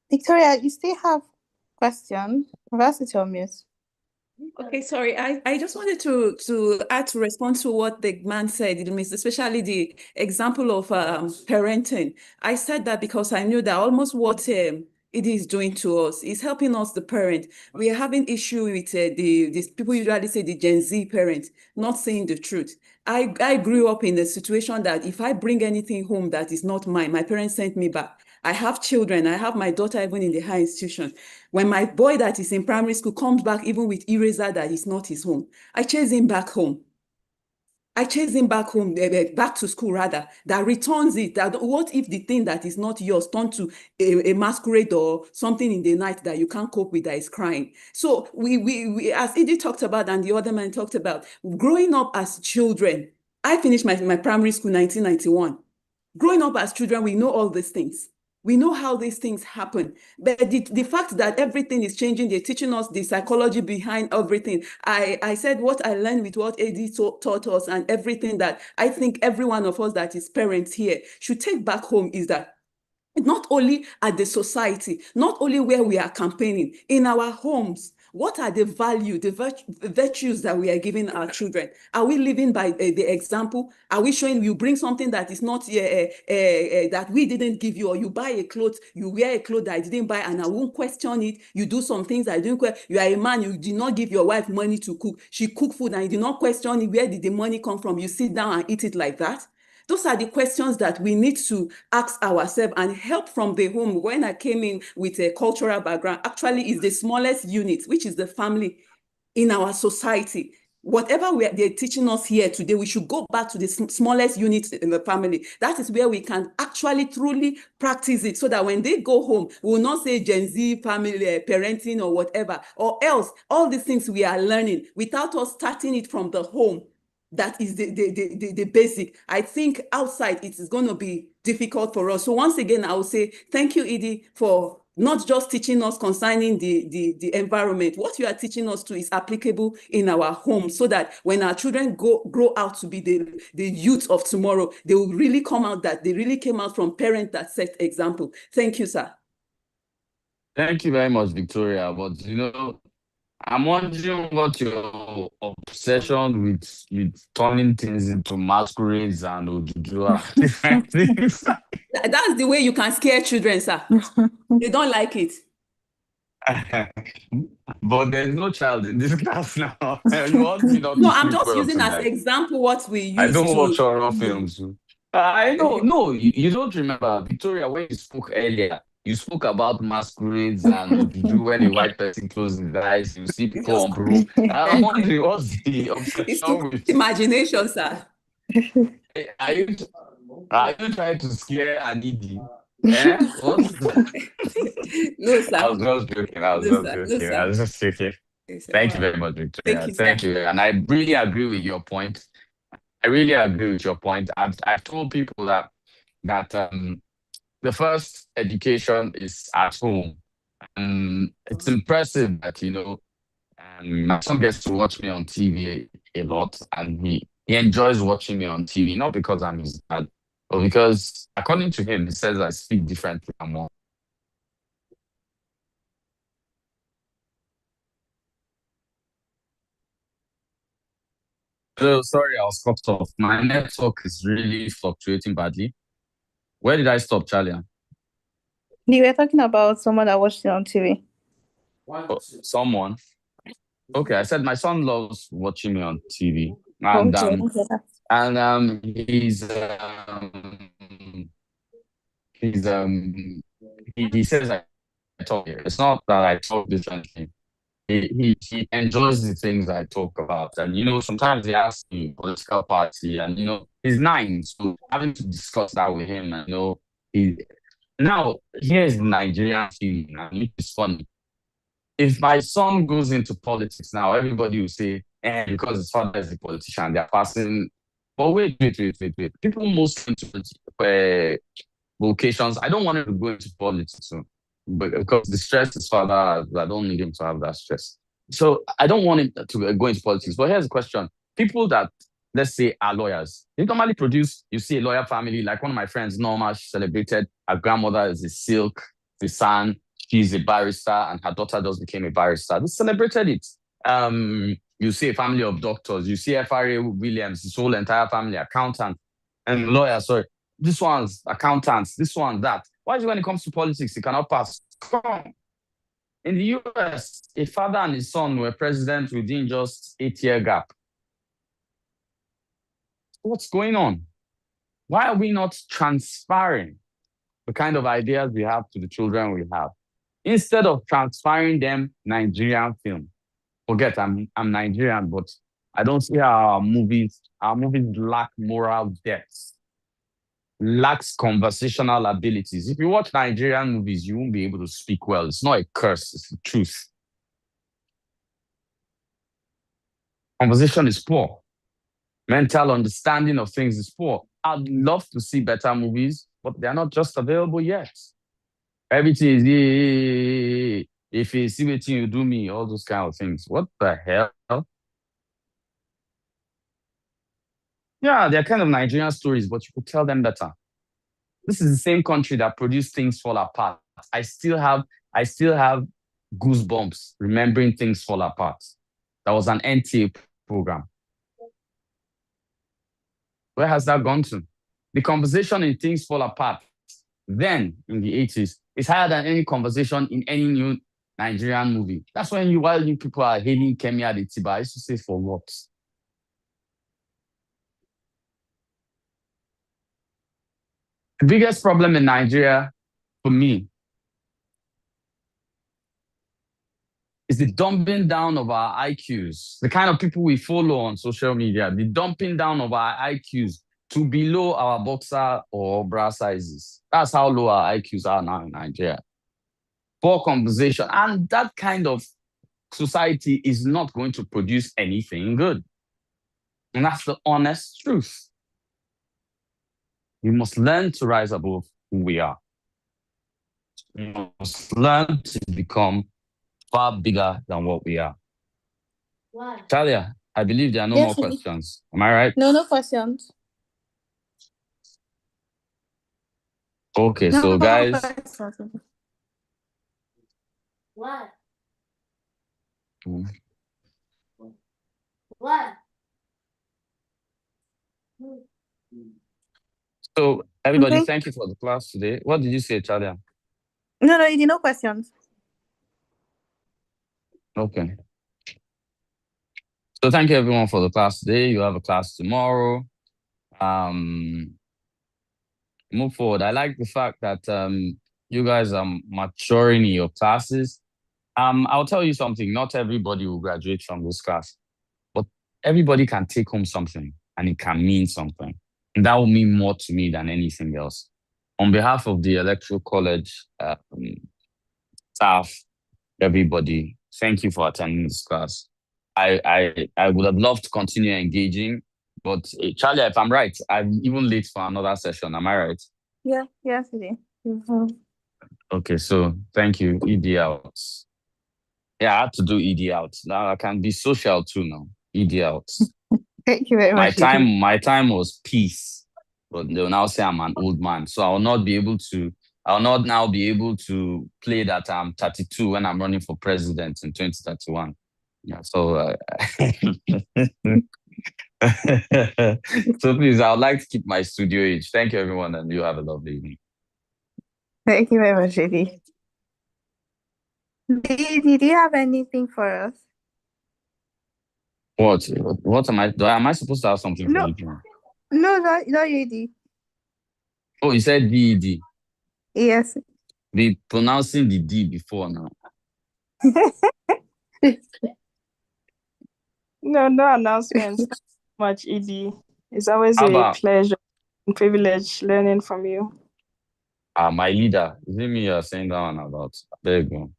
Victoria, you still have question? Varsity or mute? Okay, sorry. I just wanted to add to respond to what the man said, especially the example of parenting. I said that because I knew that almost what it is doing to us. It's helping us, the parent. We are having issue with these people usually say the Gen Z parent, not saying the truth. I grew up in a situation that if I bring anything home that is not mine, my parents sent me back. I have children. I have my daughter even in the high institution. When my boy that is in primary school comes back even with eraser that is not his home, I chase him back home. I chase him back home, back to school rather, that returns it. That what if the thing that is not yours turned to a masquerade or something in the night that you can't cope with that is crying? So we as Edie talked about and the other man talked about, growing up as children, I finished my primary school 1991. Growing up as children, we know all these things. We know how these things happen. But the fact that everything is changing, they're teaching us the psychology behind everything. I said what I learned with what AD taught us and everything that I think every one of us that is parents here should take back home is that not only at the society, not only where we are campaigning, in our homes, what are the value, the virtues that we are giving our children? Are we living by the example? Are we showing you bring something that is not that we didn't give you, or you buy a clothes, you wear a clothes that I didn't buy and I won't question it. You do some things I didn't question. You are a man, you did not give your wife money to cook. She cooked food and you did not question it. Where did the money come from? You sit down and eat it like that. Those are the questions that we need to ask ourselves, and help from the home. When I came in with a cultural background, actually is the smallest unit, which is the family in our society. Whatever they're teaching us here today, we should go back to the smallest unit in the family. That is where we can actually truly practice it, so that when they go home, we will not say Gen Z family parenting or whatever, or else all these things we are learning without us starting it from the home. That is the basic. I think outside it is going to be difficult for us. So once again, I will say thank you, Edie, for not just teaching us concerning the environment. What you are teaching us to is applicable in our home, so that when our children grow out to be the youth of tomorrow, they will really come out that they really came out from parents that set example. Thank you, sir. Thank you very much, Victoria. But I'm wondering what your obsession with turning things into masquerades and Ojuju and different things. That's the way you can scare children, sir. They don't like it. But there's no child in this class now. You want me not to No, I'm sleep just well using as tonight? example what we use. I don't watch horror films. I know. No, you don't remember, Victoria, when you spoke earlier. You spoke about masquerades and Ojuju when a white person closes his eyes, you see people on broom. I'm wondering, what's the It's obsession with imagination, sir. Are you trying to scare an idiot? Eh? What's that? No, sir. I was just joking. I was No, just sir. No, joking. sir. I was just joking. Yes, sir. Thank you very much, Victoria. Thank you, Thank sir. you. And I really agree with your point. I really agree with your point. I've told people that the first education is at home. It's impressive that my son gets to watch me on TV a lot, and he enjoys watching me on TV, not because I'm his dad, but because, according to him, he says I speak differently and more. So sorry, I was cut off. My network is really fluctuating badly. Where did I stop, Charlie? You were talking about someone that watched it on TV. Oh, someone. Okay, I said my son loves watching me on TV, and he says I talk. It's not that I talk differently. He enjoys the things I talk about, and sometimes he asks me political party, and he's 9, so having to discuss that with him, and he now here's the Nigerian feeling, and it's funny. If my son goes into politics now, everybody will say, because his father is a politician, they're passing. But wait. People move into vocations. I don't want him to go into politics soon, but because the stress his father has, I don't need him to have that stress. So I don't want him to go into politics. But here's the question. People that, let's say, are lawyers, they normally you see a lawyer family, like one of my friends, Norma, she celebrated her grandmother is a silk, the son. She's a barrister, and her daughter just became a barrister. They celebrated it. You see a family of doctors. You see FRA Williams, his whole entire family, accountant and lawyer. Sorry, this one's accountants. This one that. Why is it when it comes to politics, it cannot pass? Come. In the US, a father and his son were president within just 8-year gap. What's going on? Why are we not transferring the kind of ideas we have to the children we have? Instead of transferring them Nigerian film. Forget I'm Nigerian, but I don't see how our movies lack moral depth, lacks conversational abilities. If you watch Nigerian movies, you won't be able to speak well. It's not a curse, it's the truth. Conversation is poor. Mental understanding of things is poor. I'd love to see better movies, but they're not just available yet. Everything is, if you see what you do me, all those kind of things. What the hell? Yeah, they're kind of Nigerian stories, but you could tell them better. This is the same country that produced Things Fall Apart. I still have goosebumps remembering Things Fall Apart. That was an NTA program. Where has that gone to? The conversation in Things Fall Apart then in the 80s is higher than any conversation in any new Nigerian movie. That's when while you people are hailing Kemi Adetiba, I used to say, for what? The biggest problem in Nigeria, for me, is the dumping down of our IQs. The kind of people we follow on social media, the dumping down of our IQs to below our boxer or bra sizes. That's how low our IQs are now in Nigeria. Poor conversation. And that kind of society is not going to produce anything good. And that's the honest truth. We must learn to rise above who we are. We must learn to become far bigger than what we are. Why? Talia, I believe there are no more questions. Am I right? No questions. Okay, so guys. What? Hmm. What? So everybody, Okay. thank you for the class today. What did you say, Talia? No, you did no questions. Okay. So thank you everyone for the class today. You have a class tomorrow. Move forward. I like the fact that you guys are maturing in your classes. I'll tell you something. Not everybody will graduate from this class, but everybody can take home something, and it can mean something. And that will mean more to me than anything else. On behalf of the Electoral College staff, everybody, thank you for attending this class. I would have loved to continue engaging, but Charlie, if I'm right, I'm even late for another session. Am I right? Yeah, yes, it is. Mm-hmm. Okay, so thank you. ED out. Yeah, I had to do ED out. Now I can be social too now. ED out. Thank you very much. My time was peace, but they'll now say I'm an old man, so I'll not now be able to play that I'm 32 when I'm running for president in 2031. Yeah, so so please, I would like to keep my studio age. Thank you, everyone, and you have a lovely evening. Thank you very much, JD. Did you have anything for us? What am I supposed to have something for you? No, not you did. Oh, you said DED. Yes. Be pronouncing the D before now. No announcements. Much, ED. It's always a pleasure and privilege learning from you. My leader. Is it me you're saying that one about? There you go.